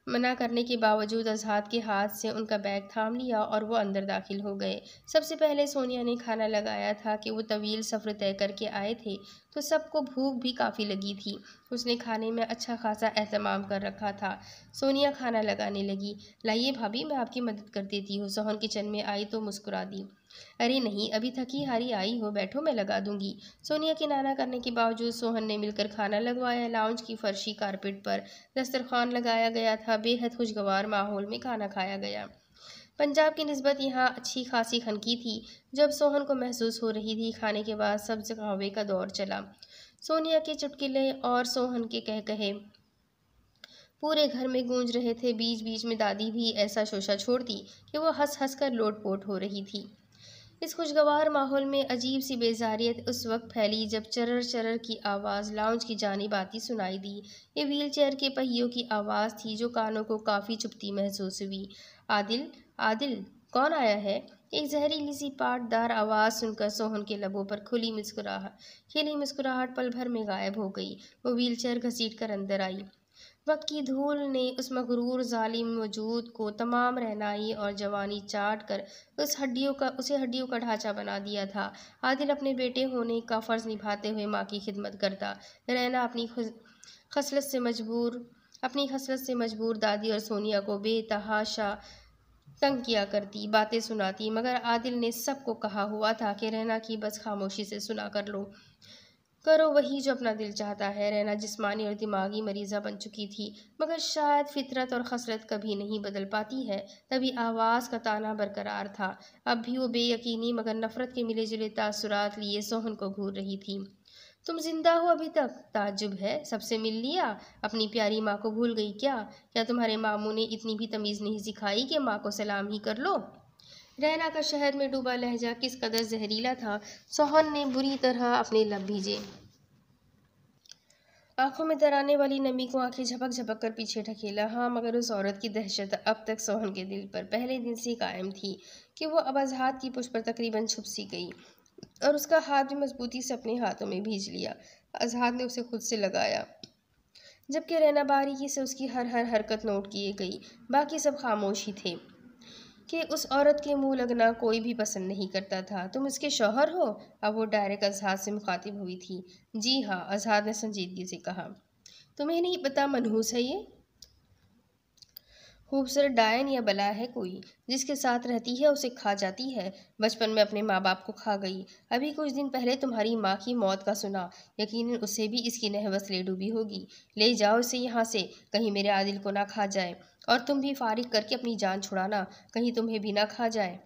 मना करने के बावजूद अज़हर के हाथ से उनका बैग थाम लिया और वो अंदर दाखिल हो गए। सबसे पहले सोनिया ने खाना लगाया था कि वो तवील सफ़र तय करके आए थे, तो सबको भूख भी काफ़ी लगी थी। उसने खाने में अच्छा खासा एहतमाम कर रखा था। सोनिया खाना लगाने लगी। लाइए भाभी, मैं आपकी मदद कर देती हूँ। सोहन किचन में आई तो मुस्कुरा दी। अरे नहीं, अभी थकी हारी आई हो, बैठो, मैं लगा दूंगी। सोनिया के नाना करने के बावजूद सोहन ने मिलकर खाना लगवाया। लाउंज की फर्शी कारपेट पर दस्तरखान लगाया गया था। बेहद खुशगवार माहौल में खाना खाया गया। पंजाब की निस्बत यहाँ अच्छी खासी खनकी थी, जब सोहन को महसूस हो रही थी। खाने के बाद सब्ज़ कहवे का दौर चला। सोनिया के चुटकुले और सोहन के कहकहे पूरे घर में गूंज रहे थे। बीच बीच में दादी भी ऐसा शोशा छोड़ती कि वो हंस हंस कर लोटपोट हो रही थी। इस खुशगवार माहौल में अजीब सी बेजारियत उस वक्त फैली जब चरर चरर की आवाज़ लाउंज की जानिब आती सुनाई दी। ये व्हील चेयर के पहियों की आवाज़ थी, जो कानों को काफ़ी चुभती महसूस हुई। आदिल, आदिल, कौन आया है? एक जहरीली सी पाटदार आवाज़ सुनकर सोहन के लबों पर खिली मुस्कुराहट पल भर में गायब हो गई। वो व्हील चेयर घसीट कर अंदर आई। वक्त की धूल ने उस मगरूर जालिम वजूद को तमाम रहनाई और जवानी चाट कर उसे हड्डियों का ढांचा बना दिया था। आदिल अपने बेटे होने का फ़र्ज़ निभाते हुए माँ की खिदमत करता। रहना अपनी खसलत से मजबूर दादी और सोनिया को बेतहाशा तंग किया करती, बातें सुनाती, मगर आदिल ने सबको कहा हुआ था कि रहना की बस खामोशी से सुना करो वही जो अपना दिल चाहता है। रहना जिस्मानी और दिमागी मरीज़ा बन चुकी थी, मगर शायद फितरत और खसलत कभी नहीं बदल पाती है। तभी आवाज़ का ताना बरकरार था। अब भी वो बेयकीनी मगर नफ़रत के मिले जुले तासुरात लिए सोहन को घूर रही थी। तुम जिंदा हो अभी तक? ताज्जुब है। सबसे मिल लिया? अपनी प्यारी माँ को भूल गई क्या? क्या तुम्हारे मामू ने इतनी भी तमीज़ नहीं सिखाई कि माँ को सलाम ही कर लो? रैना का शहद में डूबा लहजा किस कदर जहरीला था, सोहन ने बुरी तरह अपने लब भीजे। आंखों में दराने वाली नमी को आंखें झपक झपक कर पीछे ढकेला। हाँ, मगर उस औरत की दहशत अब तक सोहन के दिल पर पहले दिन से कायम थी कि वो अब आज़ाद की पुष्प पर तकरीबन छुप सी गई और उसका हाथ भी मजबूती से अपने हाथों में भींच लिया। आज़ाद ने उसे खुद से लगाया, जबकि रैना बारीकी से उसकी हर हरकत नोट किए गई। बाकी सब खामोश ही थे कि उस औरत के मुंह लगना कोई भी पसंद नहीं करता था। तुम इसके शौहर हो? अब वो डायरेक्ट आज़ाद से मुखातिब हुई थी। जी हाँ, आज़ाद ने संजीदगी से कहा। तुम्हें नहीं पता मनहूस है ये? खूबसूरत डायन या बला है कोई, जिसके साथ रहती है उसे खा जाती है। बचपन में अपने माँ बाप को खा गई। अभी कुछ दिन पहले तुम्हारी माँ की मौत का सुना। यकीनन उसे भी इसकी नहवस ले डूबी होगी। ले जाओ इसे यहाँ से, कहीं मेरे आदिल को ना खा जाए। और तुम भी फारिग करके अपनी जान छुड़ाना, कहीं तुम्हें भी ना खा जाए।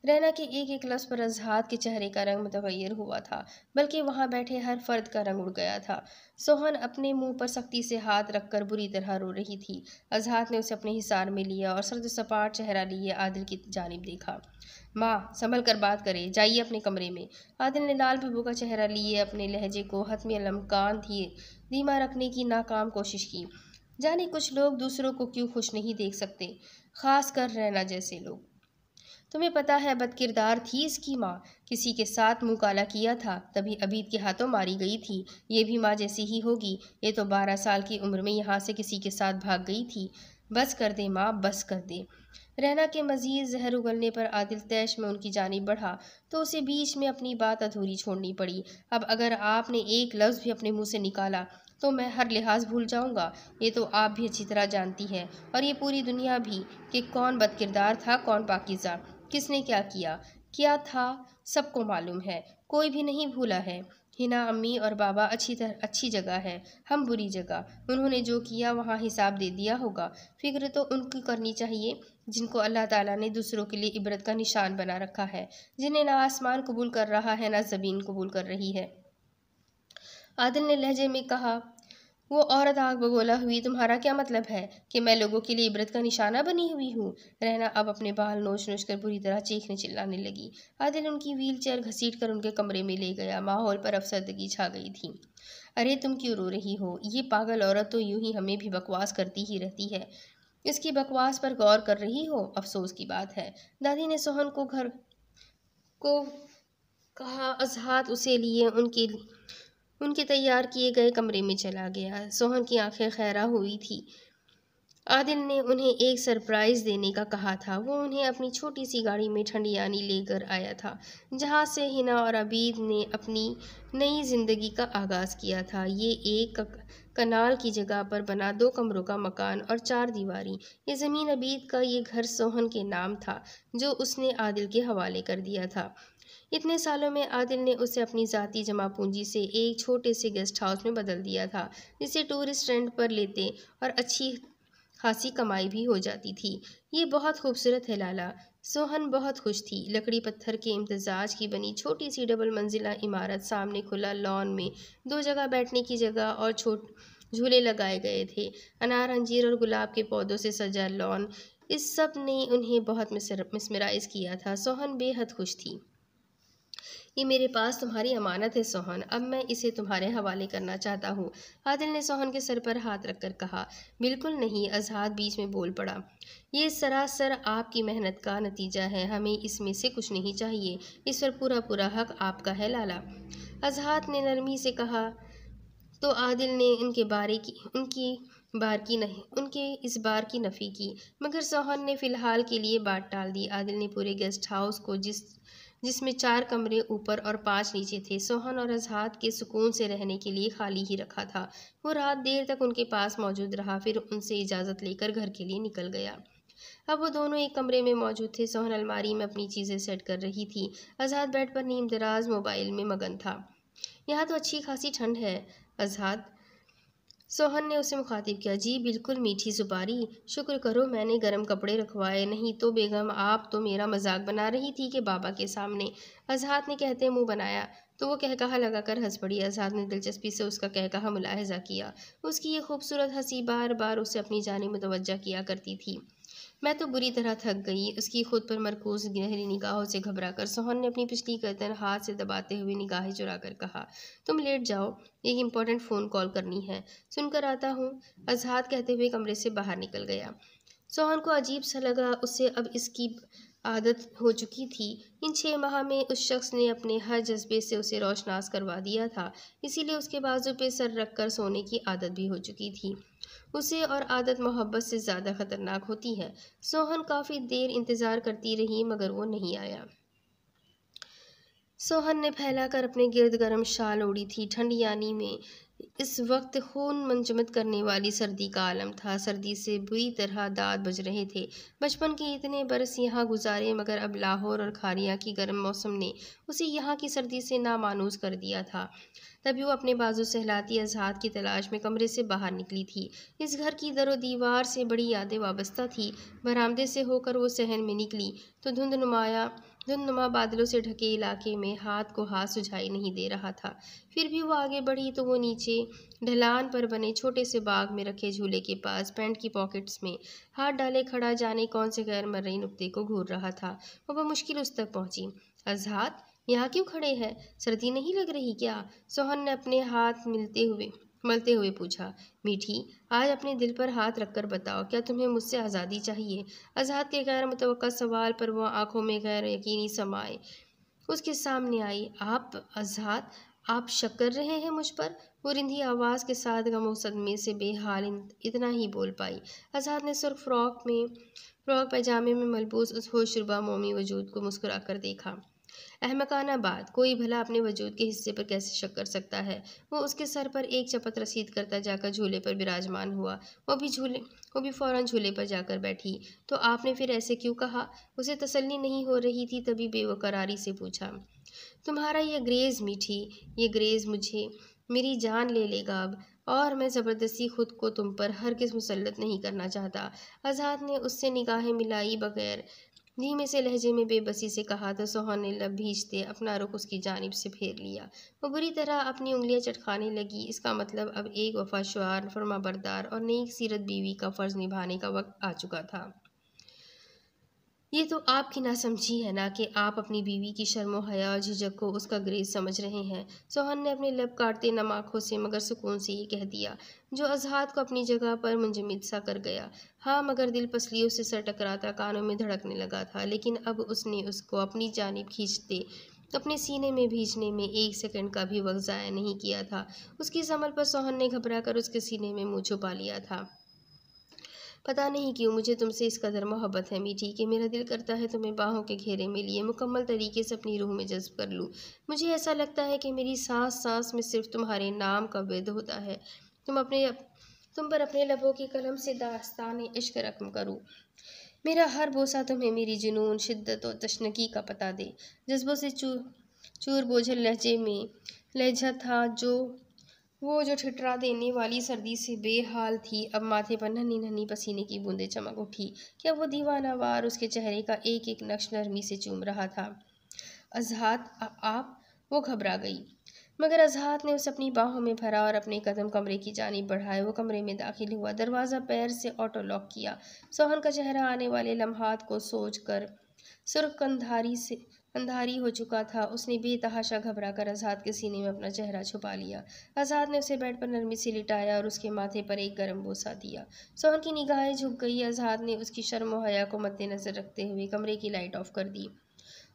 रैना के एक एक लफ्ज़ पर अज़हात के चेहरे का रंग मुतग़य्यर हुआ था, बल्कि वहाँ बैठे हर फर्द का रंग उड़ गया था। सोहन अपने मुंह पर सख्ती से हाथ रखकर बुरी तरह रो रही थी। अज़हात ने उसे अपने हिसार में लिया और सर्द सपाट चेहरा लिए आदिल की जानिब देखा। माँ, संभल कर बात करे, जाइए अपने कमरे में। आदिल ने लाल भभू का चेहरा लिए अपने लहजे को हतमी अलमकान धीमा रखने की नाकाम कोशिश की। जाने कुछ लोग दूसरों को क्यों खुश नहीं देख सकते, खास कर रैना जैसे लोग। तुम्हें पता है बदकिरदार थी इसकी माँ, किसी के साथ मुँह काला किया था, तभी अबीद के हाथों मारी गई थी। ये भी माँ जैसी ही होगी। ये तो 12 साल की उम्र में यहाँ से किसी के साथ भाग गई थी। बस कर दे माँ, बस कर दे। रहना के मजीद जहर उगलने पर आदिल तैश में उनकी जानिब बढ़ा तो उसे बीच में अपनी बात अधूरी छोड़नी पड़ी। अब अगर आपने एक लफ्ज़ भी अपने मुँह से निकाला तो मैं हर लिहाज भूल जाऊंगा। ये तो आप भी अच्छी तरह जानती हैं, और ये पूरी दुनिया भी, कि कौन बदकिरदार था, कौन पाकीज़ा, किसने क्या था, सबको मालूम है। कोई भी नहीं भूला है। हिना अम्मी और बाबा अच्छी जगह है, हम बुरी जगह। उन्होंने जो किया वहाँ हिसाब दे दिया होगा। फिक्र तो उनकी करनी चाहिए जिनको अल्लाह ताला ने दूसरों के लिए इबरत का निशान बना रखा है, जिन्हें ना आसमान कबूल कर रहा है ना ज़मीन कबूल कर रही है। आदिल ने लहजे में कहा। वो औरत आग बगोला हुई। तुम्हारा क्या मतलब है कि मैं लोगों के लिए इबरत का निशाना बनी हुई हूँ? रहना अब अपने बाल नोच नोच कर बुरी तरह चीखने चिल्लाने लगी। आदिल उनकी व्हील चेयर घसीट कर उनके कमरे में ले गया। माहौल पर अफसरदगी छा गई थी। अरे तुम क्यों रो रही हो? ये पागल औरत तो यूं ही हमें भी बकवास करती ही रहती है। इसकी बकवास पर गौर कर रही हो? अफसोस की बात है। दादी ने सोहन को घर को कहा। अजहात उसे लिए उनके तैयार किए गए कमरे में चला गया। सोहन की आंखें खैरा हुई थी। आदिल ने उन्हें एक सरप्राइज़ देने का कहा था। वो उन्हें अपनी छोटी सी गाड़ी में ठंडियानी लेकर आया था, जहाँ से हिना और अबीद ने अपनी नई ज़िंदगी का आगाज़ किया था। ये एक कनाल की जगह पर बना 2 कमरों का मकान और 4 दीवारी। ये ज़मीन अबीद का, ये घर सोहन के नाम था, जो उसने आदिल के हवाले कर दिया था। इतने सालों में आदिल ने उसे अपनी ज़ाती जमा पूंजी से एक छोटे से गेस्ट हाउस में बदल दिया था, जिसे टूरिस्ट रेंट पर लेते और अच्छी खासी कमाई भी हो जाती थी। ये बहुत खूबसूरत है लाला। सोहन बहुत खुश थी। लकड़ी पत्थर के इम्तजाज की बनी छोटी सी डबल मंजिला इमारत, सामने खुला लॉन में 2 जगह बैठने की जगह और झूले लगाए गए थे। अनार, अंजीर और गुलाब के पौधों से सजा लॉन, इस सब ने उन्हें बहुत मिसमराइज किया था। सोहन बेहद खुश थी। ये मेरे पास तुम्हारी अमानत है सोहन, अब मैं इसे तुम्हारे हवाले करना चाहता हूँ। आदिल ने सोहन के सर पर हाथ रखकर कहा। बिल्कुल नहीं, अजहात बीच में बोल पड़ा। ये सरासर आपकी मेहनत का नतीजा है, हमें इसमें से कुछ नहीं चाहिए। इस पर पूरा पूरा हक आपका है लाला। अजहात ने नरमी से कहा तो आदिल ने उनकी बार की नहीं उनके इस बार की नफ़ी की, मगर सोहन ने फ़िलहाल के लिए बात टाल दी। आदिल ने पूरे गेस्ट हाउस को जिसमें 4 कमरे ऊपर और 5 नीचे थे, सोहन और अजहात के सुकून से रहने के लिए खाली ही रखा था। वो रात देर तक उनके पास मौजूद रहा, फिर उनसे इजाज़त लेकर घर के लिए निकल गया। अब वो दोनों एक कमरे में मौजूद थे। सोहन अलमारी में अपनी चीज़ें सेट कर रही थी, अजहात बेड पर नीम दराज मोबाइल में मगन था। यहाँ तो अच्छी खासी ठंड है अजहात, सोहन ने उसे मुखातिब किया। जी बिल्कुल मीठी सुपारी, शुक्र करो मैंने गर्म कपड़े रखवाए, नहीं तो बेगम आप तो मेरा मजाक बना रही थी कि बाबा के सामने। अजहात ने कहते मुंह बनाया तो वो कहकहा लगाकर हंस पड़ी। अजहात ने दिलचस्पी से उसका कहकहा मुलाहिजा किया। उसकी ये खूबसूरत हंसी बार बार उसे अपनी जानिब मुतवज्जा किया करती थी। मैं तो बुरी तरह थक गई। उसकी खुद पर मरकूज गहरी निगाहों से घबराकर सोहन ने अपनी पिछली गर्दन हाथ से दबाते हुए निगाहें चुराकर कहा, तुम लेट जाओ, एक इम्पोर्टेंट फ़ोन कॉल करनी है, सुनकर आता हूँ। अजहात कहते हुए कमरे से बाहर निकल गया। सोहन को अजीब सा लगा, उससे अब इसकी आदत हो चुकी थी। इन 6 माह में उस शख्स ने अपने हर जज्बे से उसे रोशनास करवा दिया था, इसीलिए उसके बाजू पे सर रखकर सोने की आदत भी हो चुकी थी। उसे और आदत मोहब्बत से ज़्यादा खतरनाक होती है। सोहन काफ़ी देर इंतज़ार करती रही मगर वो नहीं आया। सोहन ने फैलाकर अपने गिर्द गर्म शाल ओढ़ी थी। ठंड यानी में इस वक्त खून मंजमद करने वाली सर्दी का आलम था। सर्दी से बुरी तरह दांत बज रहे थे। बचपन के इतने बरस यहाँ गुजारे, मगर अब लाहौर और खारिया की गर्म मौसम ने उसे यहाँ की सर्दी से नामानूस कर दिया था। तभी वो अपने बाजू सहलाती अजहात की तलाश में कमरे से बाहर निकली थी। इस घर की दरो दीवार से बड़ी यादें वाबस्ता थी। बरामदे से होकर वो सहन में निकली तो धुंधनुमा बादलों से ढके इलाके में हाथ को हाथ सुझाई नहीं दे रहा था। फिर भी वो आगे बढ़ी तो वो नीचे ढलान पर बने छोटे से बाग में रखे झूले के पास पैंट की पॉकेट्स में हाथ डाले खड़ा जाने कौन से गैर मर्री नुक्ते को घूर रहा था। वो मुश्किल उस तक पहुंची। अजहात, यहाँ क्यों खड़े हैं, सर्दी नहीं लग रही क्या? सोहन ने अपने हाथ मलते हुए पूछा। मीठी, आज अपने दिल पर हाथ रखकर बताओ, क्या तुम्हें मुझसे आज़ादी चाहिए? अजहात के गैर मुतवक्का सवाल पर वह आंखों में गैर यकीनी समाए उसके सामने आई। आप अजहात, आप शक कर रहे हैं मुझ पर? वो रिंधी आवाज़ के साथ गमो सदमे से बेहाल इतना ही बोल पाई। अजहात ने सुर्ख फ्रॉक पैजामे में मलबूस उस होशरुबा मोमी वजूद को मुस्कुराकर देखा। अहमकाना बात, कोई भला अपने वजूद के हिस्से पर कैसे शक कर सकता है? वो उसके सर पर एक चपत रसीद करता जाकर झूले पर विराजमान हुआ। वो भी फौरन झूले पर जाकर बैठी। तो आपने फिर ऐसे क्यों कहा? उसे तसल्ली नहीं हो रही थी, तभी बेवकरारी से पूछा। तुम्हारा ये ग्रेज मीठी, ये ग्रेज मुझे मेरी जान ले लेगा अब, और मैं ज़बरदस्ती खुद को तुम पर हरगिज़ मुसल्लत नहीं करना चाहता। अजहात ने उससे निगाहें मिलाई बगैर धीमे से लहजे में बेबसी से कहा तो सोहन ने लब भींचते अपना रुख उसकी जानिब से फेर लिया। वो बुरी तरह अपनी उंगलियां चटखाने लगी। इसका मतलब अब एक वफाशुआर, फर्माबरदार और नेक सीरत बीवी का फ़र्ज़ निभाने का वक्त आ चुका था। ये तो आपकी नासमझी है ना कि आप अपनी बीवी की शर्मो हया और झिझक को उसका ग्रेज समझ रहे हैं। सोहन ने अपने लब काटते नम आँखों से मगर सुकून से ये कह दिया, जो अजहात को अपनी जगह पर मुंजमिद सा कर गया। हाँ, मगर दिल पसलियों से सर टकराता कानों में धड़कने लगा था। लेकिन अब उसने उसको अपनी जानिब खींचते अपने सीने में भींचने में 1 सेकंड का भी वक्त ज़ाया नहीं किया था। उसकी इस अमल पर सोहन ने घबरा कर उसके सीने में मुँह छुपा लिया था। पता नहीं क्यों मुझे तुमसे इस कदर मोहब्बत है मीठी कि मेरा दिल करता है तुम्हें बाहों के घेरे में लिए मुकम्मल तरीके से अपनी रूह में जज्ब कर लूँ। मुझे ऐसा लगता है कि मेरी सांस सांस में सिर्फ तुम्हारे नाम का वेद होता है। तुम पर अपने लबों की कलम से दास्तान इश्क रकम करूँ। मेरा हर बोसा तुम्हें मेरी जुनून, शिद्दत और तशनगी का पता दे। जज्बों से चूर बोझल लहजे में लहजा था जो ठिठरा देने वाली सर्दी से बेहाल थी। अब माथे पर नन्ही नन्ही पसीने की बूंदें चमक उठी। क्या वो दीवाना वार उसके चेहरे का एक एक नक्श नरमी से चूम रहा था। अजहात, आप? वो घबरा गई, मगर अजहात ने उसे अपनी बाहों में भरा और अपने कदम कमरे की जानिब बढ़ाए। वो कमरे में दाखिल हुआ, दरवाज़ा पैर से ऑटो लॉक किया। सोहन का चेहरा आने वाले लम्हात को सोच कर अंधारी हो चुका था। उसने बेतहाशा घबरा कर आज़ाद के सीने में अपना चेहरा छुपा लिया। आज़ाद ने उसे बेड पर नरमी से लिटाया और उसके माथे पर एक गर्म बोसा दिया। सोहन की निगाहें झुक गई। आज़ाद ने उसकी शर्म व हया को मद्देनजर रखते हुए कमरे की लाइट ऑफ कर दी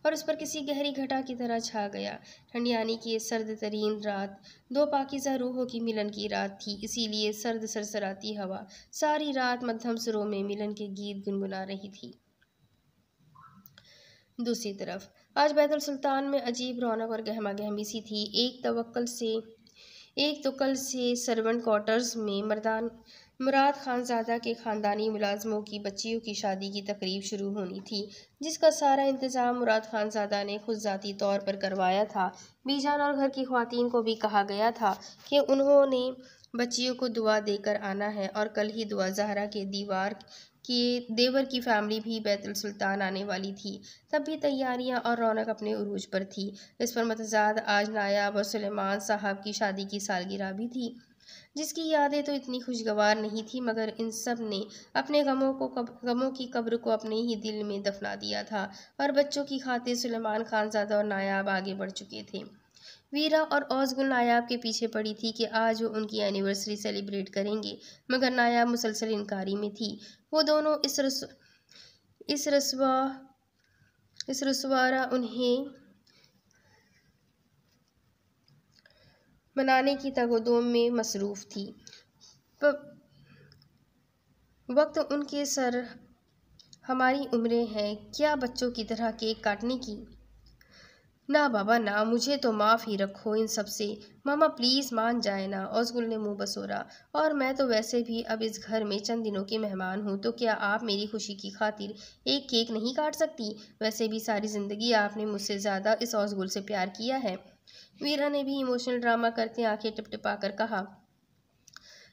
और उस पर किसी गहरी घटा की तरह छा गया। ठंडियानी की ये सर्द तरीन रात दो पाकीज़ा रूहों की मिलन की रात थी, इसीलिए सर्द सरसराती हवा सारी रात मध्यम सुरों में मिलन के गीत गुनगुना रही थी। दूसरी तरफ आज बैतुल सुल्तान में अजीब रौनक और गहमा गहमी सी थी। एक तो कल से सर्वेंट क्वार्टर्स में मुराद खानजादा के ख़ानदानी मुलाजमों की बच्चियों की शादी की तकरीब शुरू होनी थी, जिसका सारा इंतज़ाम मुराद खानजादा ने खुद ज़ाती तौर पर करवाया था। बीजान और घर की ख़वातीन को भी कहा गया था कि उन्होंने बच्चियों को दुआ देकर आना है और कल ही दुआ ज़हरा के देवर की फैमिली भी बैतुल सुल्तान आने वाली थी। तब भी तैयारियां और रौनक अपने उरूज पर थी। इस पर मतजाद आज नायाब और सुलेमान साहब की शादी की सालगिरह भी थी, जिसकी यादें तो इतनी खुशगवार नहीं थी, मगर इन सब ने अपने गमों की कब्र को अपने ही दिल में दफना दिया था और बच्चों की खातिर सुलेमान खानजादा और नायाब आगे बढ़ चुके थे। वीरा और औज़गुल नायाब के पीछे पड़ी थी कि आज वो उनकी एनिवर्सरी सेलिब्रेट करेंगे, मगर नायाब मुसलसल इनकारी में थी। वो दोनों इस रसवारा उन्हें मनाने की तगोदों में मसरूफ़ थी। वक्त उनके सर हमारी उम्रें हैं क्या बच्चों की तरह केक काटने की? ना बाबा ना, मुझे तो माफ़ ही रखो इन सब से। मामा प्लीज़ मान जाए ना। औज़गुल ने मुंह बसोरा। और मैं तो वैसे भी अब इस घर में चंद दिनों की मेहमान हूँ, तो क्या आप मेरी खुशी की खातिर एक केक नहीं काट सकती? वैसे भी सारी ज़िंदगी आपने मुझसे ज़्यादा इस औज़गुल से प्यार किया है। वीरा ने भी इमोशनल ड्रामा करते आंखें टिपटिपा कर कहा।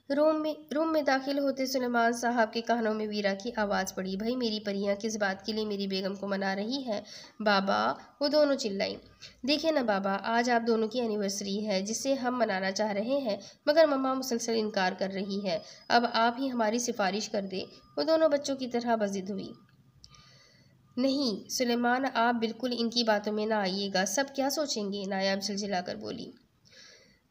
रूम में दाखिल होते सुलेमान साहब के कानों में वीरा की आवाज़ पड़ी। भाई मेरी परियां किस बात के लिए मेरी बेगम को मना रही है? बाबा, वो दोनों चिल्लाई। देखिए ना बाबा, आज आप दोनों की एनिवर्सरी है जिसे हम मनाना चाह रहे हैं, मगर मम्मा मुसलसल इनकार कर रही है। अब आप ही हमारी सिफारिश कर दे। वो दोनों बच्चों की तरह बजिद हुई। नहीं सुलेमान, आप बिल्कुल इनकी बातों में ना आइएगा। सब क्या सोचेंगे? नायाब झिलझिलाकर बोली।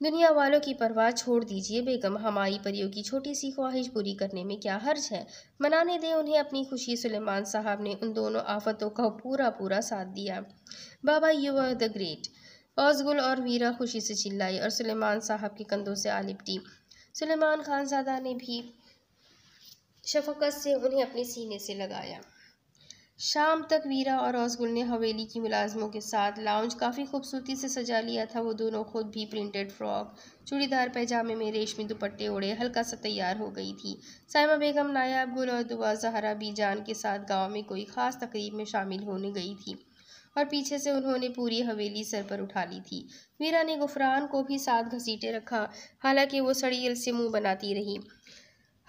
दुनिया वालों की परवाह छोड़ दीजिए बेगम, हमारी परियों की छोटी सी ख्वाहिश पूरी करने में क्या हर्ज है? मनाने दें उन्हें अपनी खुशी। सुलेमान साहब ने उन दोनों आफतों का पूरा साथ दिया। बाबा यू आर द ग्रेट। औज़गुल और वीरा खुशी से चिल्लाई और सुलेमान साहब के कंधों से आ लिपटी। सुलेमान खानज़ादा ने भी शफकत से उन्हें अपने सीने से लगाया। शाम तक वीरा और औज़गुल ने हवेली की मुलाजमों के साथ लाउंज काफ़ी खूबसूरती से सजा लिया था। वो दोनों खुद भी प्रिंटेड फ्रॉक, चूड़ीदार पैजामे में रेशमी दुपट्टे ओढ़े हल्का सा तैयार हो गई थी। साइमा बेगम, नायाब गुल और दुआ ज़हरा बीजान के साथ गांव में कोई ख़ास तकरीब में शामिल होने गई थी और पीछे से उन्होंने पूरी हवेली सर पर उठा ली थी। वीरा ने गुफरान को भी साथ घसीटे रखा, हालांकि वो सड़ियल से मुँह बनाती रही।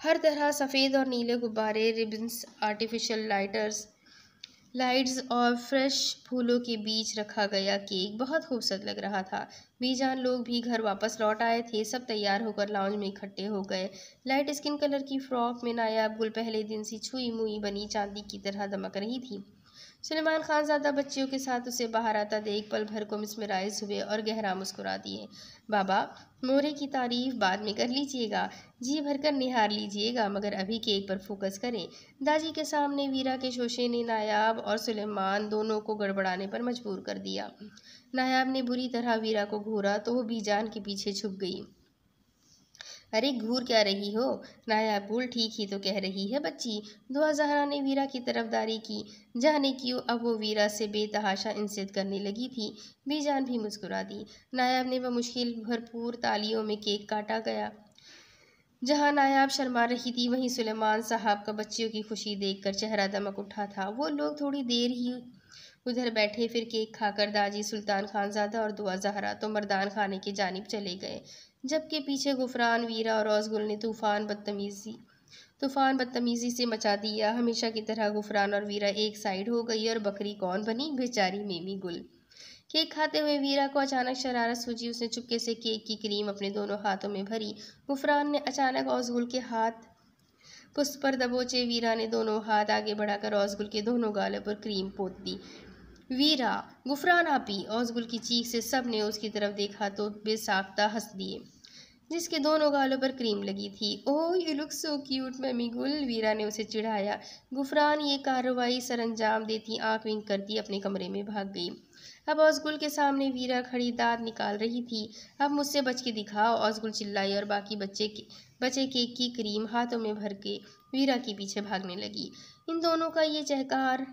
हर तरह सफ़ेद और नीले गुब्बारे, रिबन्स, आर्टिफिशियल लाइट्स और फ्रेश फूलों के बीच रखा गया केक बहुत खूबसूरत लग रहा था। बीजान लोग भी घर वापस लौट आए थे। सब तैयार होकर लाउंज में इकट्ठे हो गए। लाइट स्किन कलर की फ्रॉक में नायाब गुल पहले दिन सी छुई मुई बनी चांदी की तरह दमक रही थी। सुलेमान खानज़ादा बच्चियों के साथ उसे बाहर आता देख पल भर को मिसमराइज हुए और गहरा मुस्कुरा दिए। बाबा, मोरे की तारीफ बाद में कर लीजिएगा, जी भरकर निहार लीजिएगा, मगर अभी केक पर फोकस करें। दादी के सामने वीरा के शोशे ने नायाब और सुलेमान दोनों को गड़बड़ाने पर मजबूर कर दिया। नायाब ने बुरी तरह वीरा को घूरा तो वो बीजान के पीछे छुप गई। अरे घूर क्या रही हो? नायाब गुल ठीक ही तो कह रही है बच्ची। दुआ ज़हरा ने वीरा की तरफदारी की। जाने क्यों अब वो वीरा से बेतहाशा इंसियत करने लगी थी। बीजान भी मुस्कुरा दी। नायाब ने मुश्किल भरपूर तालियों में केक काटा गया। जहाँ नायाब शर्मा रही थी, वहीं सुलेमान साहब का बच्चियों की खुशी देखकर चेहरा दमक उठा था। वो लोग थोड़ी देर ही उधर बैठे, फिर केक खाकर दाजी सुल्तान खानज़ादा और दुआ ज़हरा तो मर्दान खाने की जानिब चले गए, जबकि पीछे गुफरान, वीरा और औज़गुल ने तूफ़ान बदतमीज़ी से मचा दिया। हमेशा की तरह गुफरान और वीरा एक साइड हो गई और बकरी कौन बनी? बेचारी मेमी गुल। केक खाते हुए वीरा को अचानक शरारत सूझी। उसने चुपके से केक की क्रीम अपने दोनों हाथों में भरी। गुफरान ने अचानक औज़गुल के हाथ पुष्प पर दबोचे। वीरा ने दोनों हाथ आगे बढ़ाकर औज़गुल के दोनों गालों पर क्रीम पोत दी। वीरा, गुफरान आपी। औसगुल की चीख से सब ने उसकी तरफ देखा तो बेसाख्ता हंस दिए, जिसके दोनों गालों पर क्रीम लगी थी। Oh you look so cute mummy गुल, वीरा ने उसे चिढ़ाया। गुफरान ये कार्रवाई सरंजाम देती आंख विंक करती अपने कमरे में भाग गई। अब औसगुल के सामने वीरा खड़ी दांत निकाल रही थी। अब मुझसे बच के दिखाओ, औसगुल चिल्लाई और बाकी बचे केक की क्रीम हाथों में भर के वीरा के पीछे भागने लगी। इन दोनों का ये चहकार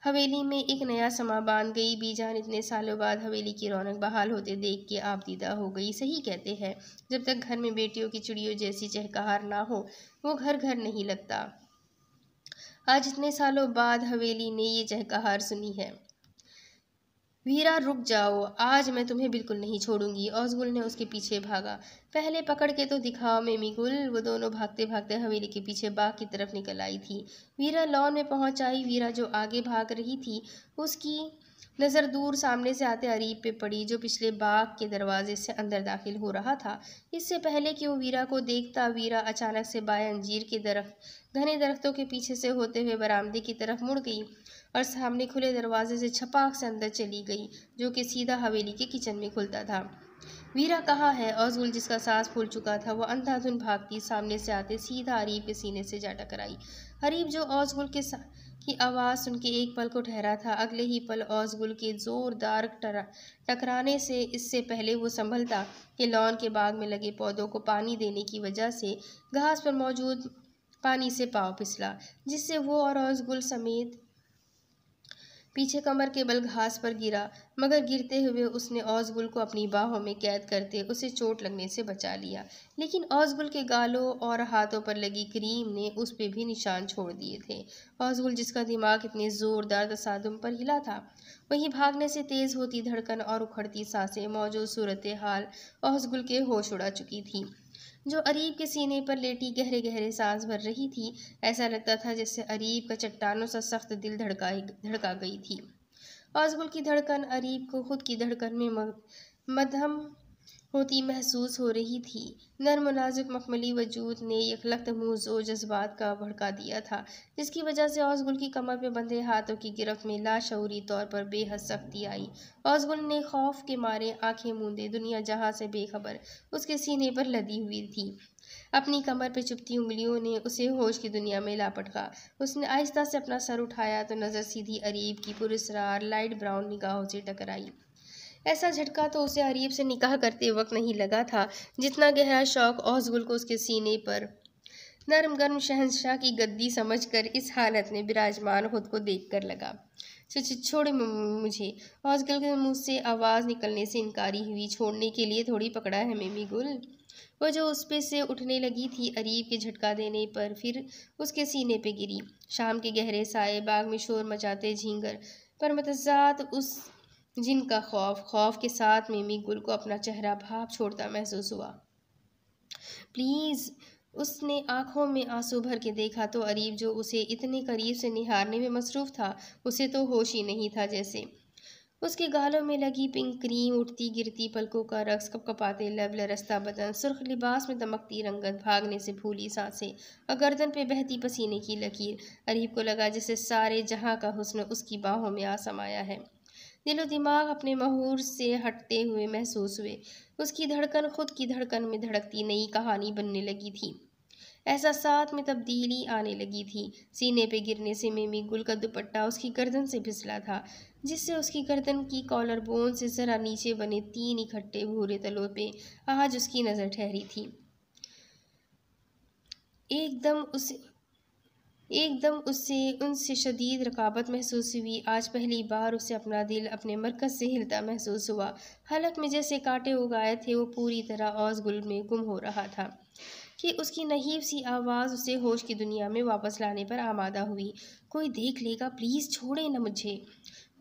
हवेली में एक नया समा बांध गई। बीजान इतने सालों बाद हवेली की रौनक बहाल होते देख के आपदीदा हो गई। सही कहते हैं, जब तक घर में बेटियों की चिड़ियों जैसी चहकहार ना हो वो घर घर नहीं लगता। आज इतने सालों बाद हवेली ने ये चहकहार सुनी है। वीरा रुक जाओ, आज मैं तुम्हें बिल्कुल नहीं छोड़ूंगी। औसगुल ने उसके पीछे भागा। पहले पकड़ के तो दिखाओ मेमी गुल। वो दोनों भागते भागते हवेली के पीछे बाग की तरफ निकल आई थी। वीरा लॉन में पहुंच आई। वीरा जो आगे भाग रही थी उसकी नज़र दूर सामने से आते अरीब पे पड़ी, जो पिछले बाग के दरवाजे से अंदर दाखिल हो रहा था। इससे पहले कि वो वीरा को देखता, वीरा अचानक से बाएं अंजीर के घने दरख्तों के पीछे से होते हुए बरामदे की तरफ मुड़ गई और सामने खुले दरवाजे से छपाक से अंदर चली गई, जो कि सीधा हवेली के किचन में खुलता था। वीरा कहाँ है? औसगुल, जिसका सांस फूल चुका था, वो अंधाधुन भागती सामने से आते सीधा अरीब के सीने से जा टकराई। अरीब, जो औसगुल की आवाज़ सुन के एक पल को ठहरा था, अगले ही पल औसगुल के जोरदार टकराने से इससे पहले वो संभलता कि लॉन के बाग में लगे पौधों को पानी देने की वजह से घास पर मौजूद पानी से पाँव फिसला, जिससे वो और औसगुल समेत पीछे कमर के बल घास पर गिरा। मगर गिरते हुए उसने औसगुल को अपनी बाहों में कैद करते उसे चोट लगने से बचा लिया। लेकिन औसगुल के गालों और हाथों पर लगी क्रीम ने उस पे भी निशान छोड़ दिए थे। औसगुल, जिसका दिमाग इतने जोरदार तसादुम पर हिला था, वहीं भागने से तेज होती धड़कन और उखड़ती सांसें मौजूद सूरत हाल औसगुल के होश उड़ा चुकी थी, जो अरीब के सीने पर लेटी गहरे गहरे सांस भर रही थी। ऐसा लगता था जैसे अरीब का चट्टानों सा सख्त दिल धड़का गई थी। औसगुल की धड़कन अरीब को खुद की धड़कन में मध्यम होती महसूस हो रही थी। नर्म नाजुक मखमली वजूद ने यखलख्त मुँह जज्बात का भड़का दिया था, जिसकी वजह से औसगुल की कमर पे बंधे हाथों की गिरफ्त में लाशऊरी तौर पर बेहद सख्ती आई। औसगुल ने खौफ के मारे आंखें मूंदे दुनिया जहां से बेखबर उसके सीने पर लदी हुई थी। अपनी कमर पे चुभती उंगलियों ने उसे होश की दुनिया में लापटका। उसने आहिस्ता से अपना सर उठाया तो नज़र सीधी अरीब की पुरस्रार लाइट ब्राउन निगाहों से टकराई। ऐसा झटका तो उसे अरीब से निकाह करते वक्त नहीं लगा था, जितना गहरा शौक औसगुल को उसके सीने पर नरम गर्म शहंशाह की गद्दी समझकर इस हालत में विराजमान खुद को देखकर लगा। छोड़े मुझे। औसगुल के मुँह से आवाज़ निकलने से इनकारी हुई। छोड़ने के लिए थोड़ी पकड़ा है मेमी गुल। वो जो उस पे से उठने लगी थी अरीब के झटका देने पर फिर उसके सीने पे गिरी। शाम के गहरे साए बाग में शोर मचाते झींगर पर मतजात उस जिनका खौफ के साथ मेमी गुल को अपना चेहरा भाप छोड़ता महसूस हुआ। प्लीज़। उसने आंखों में आंसू भर के देखा तो अरीब, जो उसे इतने करीब से निहारने में मसरूफ़ था, उसे तो होश ही नहीं था। जैसे उसके गालों में लगी पिंक क्रीम, उठती गिरती पलकों का रक्स, कपकपाते लब, लरसता बदन, सुर्ख लिबास में दमकती रंगत, भागने से भूली सांसें और गर्दन पे बहती पसीने की लकीर। अरीब को लगा जैसे सारे जहां का हुस्न उसकी बाहों में आ समाया है। दिलो दिमाग अपने महूर से हटते हुए महसूस हुए। उसकी धड़कन खुद की धड़कन में धड़कती नई कहानी बनने लगी थी। एहसासात में तब्दीली आने लगी थी। सीने पे गिरने से मेमी गुल का दुपट्टा उसकी गर्दन से फिसला था, जिससे उसकी गर्दन की कॉलर बोन से जरा नीचे बने 3 इकट्ठे भूरे तलों पे आज उसकी नज़र ठहरी थी। एकदम उनसे शदीद रकाबत महसूस हुई। आज पहली बार उसे अपना दिल अपने मरकज से हिलता महसूस हुआ। हलक में जैसे कांटे उगाए थे, वो पूरी तरह औसगुल में गुम हो रहा था कि उसकी नहीब सी आवाज़ उसे होश की दुनिया में वापस लाने पर आमादा हुई। कोई देख लेगा, प्लीज़ छोड़े न मुझे।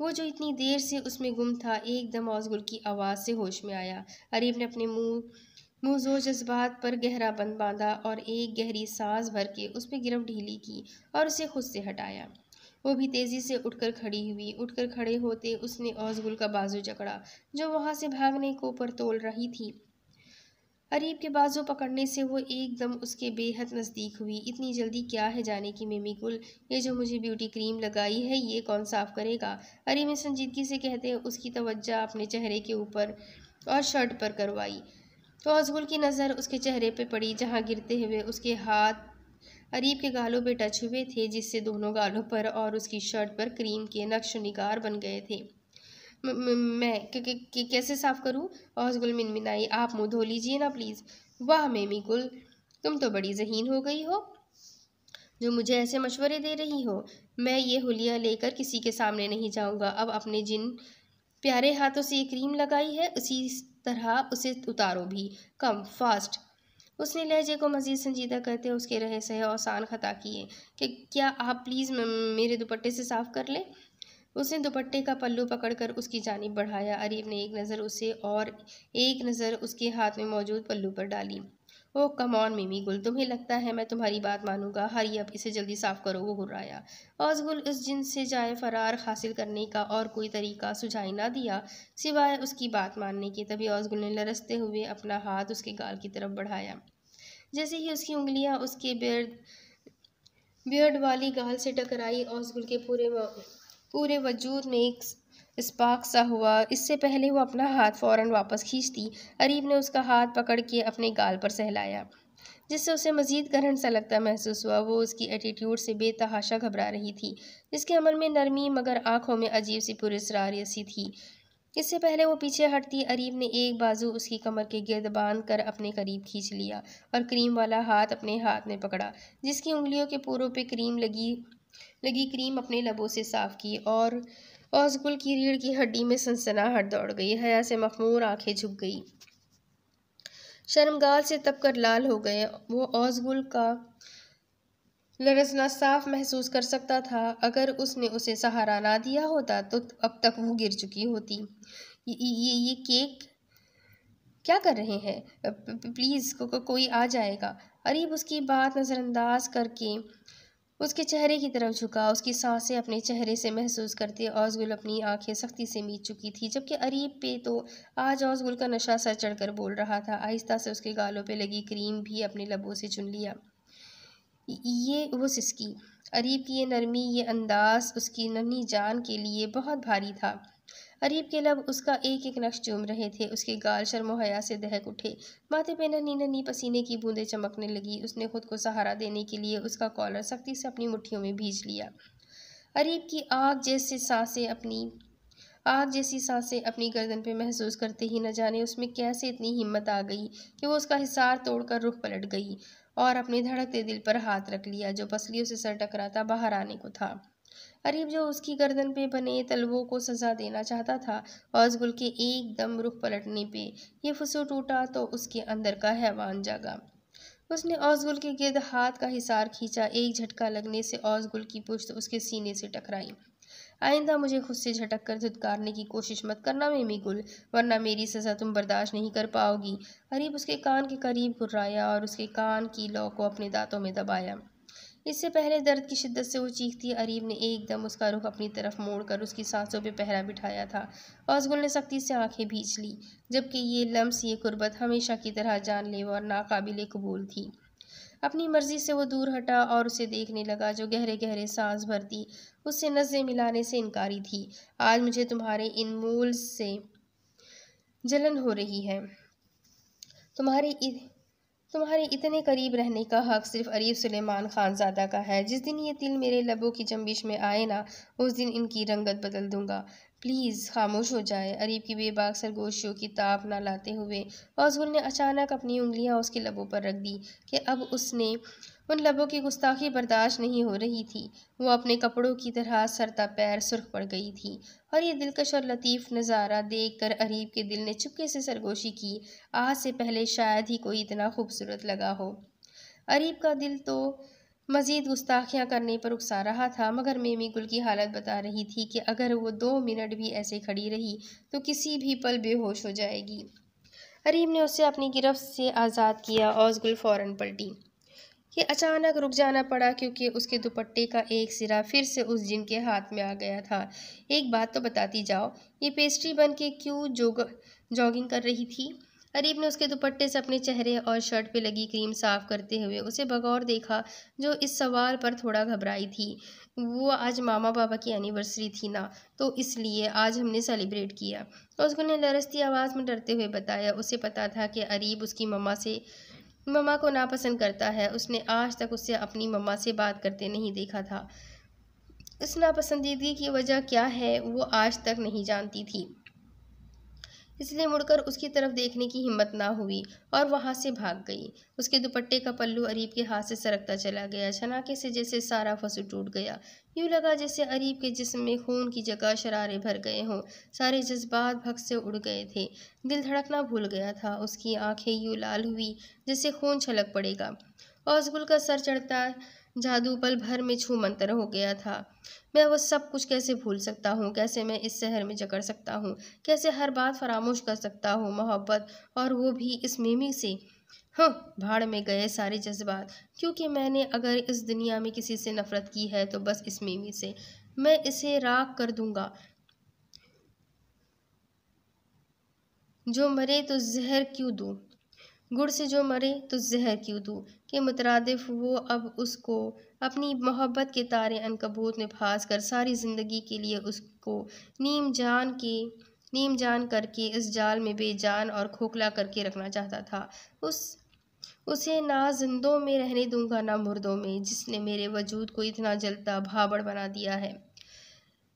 वो जो इतनी देर से उसमें गुम था, एकदम औसगुल की आवाज़ से होश में आया। अरीब ने अपने मुँह जज्बात पर गहरा बंद बांधा और एक गहरी सांस भर के उस पर गिरफ्त ढीली की और उसे खुद से हटाया। वो भी तेज़ी से उठकर खड़ी हुई। उठकर खड़े होते उसने औसगुल का बाजू जकड़ा, जो वहाँ से भागने को पर तोल रही थी। अरीब के बाजू पकड़ने से वो एकदम उसके बेहद नज़दीक हुई। इतनी जल्दी क्या है जाने की मिमी गुल, ये जो मुझे ब्यूटी क्रीम लगाई है ये कौन साफ करेगा? अरीब ने संजीदगी से कहते उसकी तवज्जो अपने चेहरे के ऊपर और शर्ट पर करवाई। तो अजगुल की नज़र उसके चेहरे पर पड़ी जहाँ गिरते हुए उसके हाथ अरीब के गालों पे टच हुए थे, जिससे दोनों गालों पर और उसकी शर्ट पर क्रीम के नक्श निगार बन गए थे। मैं कैसे साफ करूं? औज़गुल मिनमिनाई। आप मुंह धो लीजिए ना प्लीज़। वाह मेमी गुल, तुम तो बड़ी ज़हीन हो गई हो जो मुझे ऐसे मशवरे दे रही हो। मैं ये हुलिया लेकर किसी के सामने नहीं जाऊंगा। अब अपने जिन प्यारे हाथों से ये क्रीम लगाई है उसी तरह उसे उतारो भी। Come fast. उसने लहजे को मजीद संजीदा करते उसके रहे सहे आसान खता किए कि क्या आप प्लीज़ मेरे दुपट्टे से साफ कर लें। उसने दुपट्टे का पल्लू पकड़कर उसकी जानिब बढ़ाया। अरीब ने एक नज़र उसे और एक नज़र उसके हाथ में मौजूद पल्लू पर डाली। ओह कम ऑन मिमी गुल, तुम्हें लगता है मैं तुम्हारी बात मानूंगा? हरी अब इसे जल्दी साफ करो, वो घुर्राया। औज़गुल इस जिन से जाए फरार हासिल करने का और कोई तरीका सुझाई ना दिया सिवाय उसकी बात मानने के। तभी औज़गुल ने लरसते हुए अपना हाथ उसके गाल की तरफ बढ़ाया। जैसे ही उसकी उंगलियां उसके बियर्ड वाली गाल से टकराई, औज़गुल के पूरे वजूद में एक स्पार्क सा हुआ। इससे पहले वो अपना हाथ फौरन वापस खींचती, अरीब ने उसका हाथ पकड़ के अपने गाल पर सहलाया, जिससे उसे मजीद करंट सा लगता महसूस हुआ। वो उसकी एटीट्यूड से बेतहाशा घबरा रही थी, जिसके अमल में नरमी मगर आंखों में अजीब सी पुरस्रारियत सी थी। इससे पहले वो पीछे हटती, अरीब ने एक बाजू उसकी कमर के गिर्द बांध कर अपने करीब खींच लिया और क्रीम वाला हाथ अपने हाथ में पकड़ा, जिसकी उंगलियों के पोरों पे लगी क्रीम अपने लबों से साफ की। और औज़गुल की रीढ़ की हड्डी में सनसनाहट दौड़ गई। हया से मखमूर आंखें झुक गई, शर्मगाल से तपकर लाल हो गए। वो औज़गुल का लरसना साफ महसूस कर सकता था। अगर उसने उसे सहारा ना दिया होता तो अब तक वो गिर चुकी होती। ये केक क्या कर रहे हैं? प्लीज़ कोई आ जाएगा। अरीब उसकी बात नज़रअंदाज करके उसके चेहरे की तरफ झुका, उसकी सांसें अपने चेहरे से महसूस करते। औज़गुल अपनी आंखें सख्ती से मीच चुकी थी, जबकि अरीब पे तो आज औज़गुल का नशा सर चढ़कर बोल रहा था। आहिस्ता से उसके गालों पे लगी क्रीम भी अपने लबों से चुन लिया। ये वो सिसकी, अरीब की ये नरमी, ये अंदाज उसकी नन्ही जान के लिए बहुत भारी था। अरीब के लब उसका एक एक नक्श चूम रहे थे, उसके गाल शर्मो हया से दहक उठे, माथे पे नन्ही नन्ही पसीने की बूंदें चमकने लगी। उसने खुद को सहारा देने के लिए उसका कॉलर सख्ती से अपनी मुट्ठियों में भींच लिया। अरीब की आग जैसी सांसें अपनी गर्दन पे महसूस करते ही न जाने उसमें कैसे इतनी हिम्मत आ गई कि वो उसका हिसार तोड़कर रुख पलट गई और अपने धड़कते दिल पर हाथ रख लिया, जो पसलियों से सर टकराता बाहर आने को था। अरीब जो उसकी गर्दन पे बने तलवों को सजा देना चाहता था, औज़गुल के एकदम रुख पलटने पे ये फुसू टूटा तो उसके अंदर का हैवान जागा। उसने औज़गुल के गिर्द हाथ का हिसार खींचा। एक झटका लगने से औज़गुल की पुश्त उसके सीने से टकराई। आइंदा मुझे खुद से झटक कर धुतकारने की कोशिश मत करना मिमी गुल, वरना मेरी सज़ा तुम बर्दाश्त नहीं कर पाओगी। अरीब उसके कान के करीब घुर्राया और उसके कान की लौ को अपने दांतों में दबाया। इससे पहले दर्द की शिद्दत से वो चीखती, अरीब ने एकदम उसका रुख अपनी तरफ मोड़कर उसकी सांसों पे पहरा बिठाया था। औज़गुल ने सख्ती से आंखें भींच ली, जबकि ये लम्स, ये कुर्बत हमेशा की तरह जानलेवा और नाकाबिले कबूल थी। अपनी मर्जी से वो दूर हटा और उसे देखने लगा, जो गहरे गहरे सांस भरती उससे नज़रें मिलाने से इनकारी थी। आज मुझे तुम्हारे इन मूल से जलन हो रही है। तुम्हारे इतने करीब रहने का हक सिर्फ अरीब सुलेमान खानज़ादा का है। जिस दिन ये तिल मेरे लबों की जंबिश में आए ना, उस दिन इनकी रंगत बदल दूंगा। प्लीज़ खामोश हो जाए। अरीब की बेबाक सरगोशियों की ताप न लाते हुए औज़गुल ने अचानक अपनी उंगलियां उसके लबों पर रख दी कि अब उसने उन लबों की गुस्ताखी बर्दाश्त नहीं हो रही थी। वो अपने कपड़ों की तरह सरता पैर सुर्ख पड़ गई थी और ये दिलकश और लतीफ़ नज़ारा देख कर अरीब के दिल ने चुपके से सरगोशी की। आज से पहले शायद ही कोई इतना खूबसूरत लगा हो। अरीब का दिल तो मज़ीद गुस्ताखियाँ करने पर उकसा रहा था, मगर मेमी गुल की हालत बता रही थी कि अगर वो 2 मिनट भी ऐसे खड़ी रही तो किसी भी पल बेहोश हो जाएगी। अरीब ने उसे अपनी गिरफ्त से आज़ाद किया। औज़गुल फ़ौरन पलटी। ये अचानक रुक जाना पड़ा क्योंकि उसके दुपट्टे का एक सिरा फिर से उस जिन के हाथ में आ गया था। एक बात तो बताती जाओ, ये पेस्ट्री बन के क्यों जॉगिंग कर रही थी? अरीब ने उसके दुपट्टे से अपने चेहरे और शर्ट पे लगी क्रीम साफ करते हुए उसे बगौर देखा, जो इस सवाल पर थोड़ा घबराई थी। वो आज मामा पापा की एनिवर्सरी थी ना, तो इसलिए आज हमने सेलिब्रेट किया। उसको ने लरजती आवाज़ में डरते हुए बताया। उसे पता था कि अरीब उसकी मम्मा को नापसंद करता है। उसने आज तक उससे अपनी मम्मा से बात करते नहीं देखा था। इस नापसंदीदगी की वजह क्या है वो आज तक नहीं जानती थी, इसलिए मुड़कर उसकी तरफ देखने की हिम्मत ना हुई और वहां से भाग गई। उसके दुपट्टे का पल्लू अरीब के हाथ से सरकता चला गया। छनाके से जैसे सारा फसू टूट गया। यूं लगा जैसे अरीब के जिस्म में खून की जगह शरारे भर गए हों। सारे जज्बात भग से उड़ गए थे। दिल धड़कना भूल गया था। उसकी आंखें यूं लाल हुई जैसे खून छलक पड़ेगा। औसगुल का सर चढ़ता जादू पल भर में छू मंतर हो गया था। मैं वो सब कुछ कैसे भूल सकता हूँ? कैसे मैं इस शहर में जकड़ सकता हूँ? कैसे हर बात फरामोश कर सकता हूँ? मोहब्बत, और वो भी इस मिमी से। हाँ, भाड़ में गए सारे जज्बात। क्योंकि मैंने अगर इस दुनिया में किसी से नफरत की है तो बस इस मिमी से। मैं इसे राख कर दूंगा। जो मरे तो जहर क्यों दूं? गुड़ से जो मरे तो जहर क्यों दूं? के मुतरादिफ वो अब उसको अपनी मोहब्बत के तारे अनकबूत में फांस कर सारी ज़िंदगी के लिए उसको नीम जान करके इस जाल में बेजान और खोखला करके रखना चाहता था। उसे ना जिंदों में रहने दूंगा ना मुर्दों में, जिसने मेरे वजूद को इतना जलता भाबड़ बना दिया है।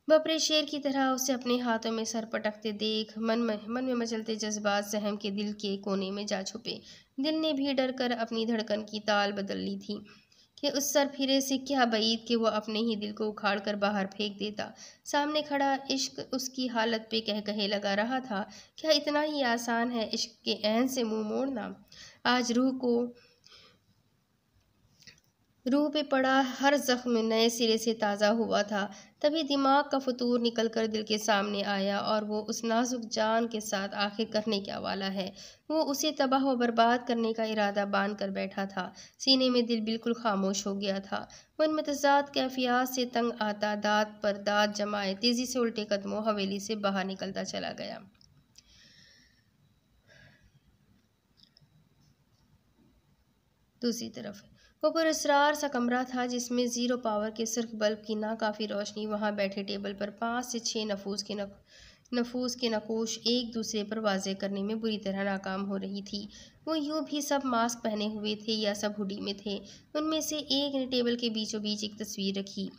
बपरे शेर की तरह उसे अपने हाथों में सर पटकते देख मन में मचलते जज्बात सहम के दिल के कोने में जा छुपे। दिल ने भी डर कर अपनी धड़कन की ताल बदल ली थी कि उस सर फिरे से क्या बईद कि वो अपने ही दिल को उखाड़ कर बाहर फेंक देता। सामने खड़ा इश्क उसकी हालत पे कह कहे लगा रहा था। क्या इतना ही आसान है इश्क के ऐन से मुंह मोड़ना? आज रूह पे पड़ा हर जख्म नए सिरे से ताज़ा हुआ था। तभी दिमाग का फतूर निकल कर दिल के सामने आया और वो उस नाजुक जान के साथ आखिर करने क्या वाला है। वो उसे तबाह व बर्बाद करने का इरादा बांध कर बैठा था। सीने में दिल बिल्कुल खामोश हो गया था। मन मतजाद कैफियत से तंग आता दांत पर दांत जमाए तेजी से उल्टे कदमों हवेली से बाहर निकलता चला गया। दूसरी तरफ वो पुरस्रार सा कमरा था जिसमें जीरो पावर के सिर्फ बल्ब की नाकाफी रोशनी। वहां बैठे टेबल पर 5 से 6 नफूस के नकोश एक दूसरे पर वाजे करने में बुरी तरह नाकाम हो रही थी। वो यूं भी सब मास्क पहने हुए थे या सब हुडी में थे। उनमें से एक ने टेबल के बीचों बीच एक तस्वीर रखी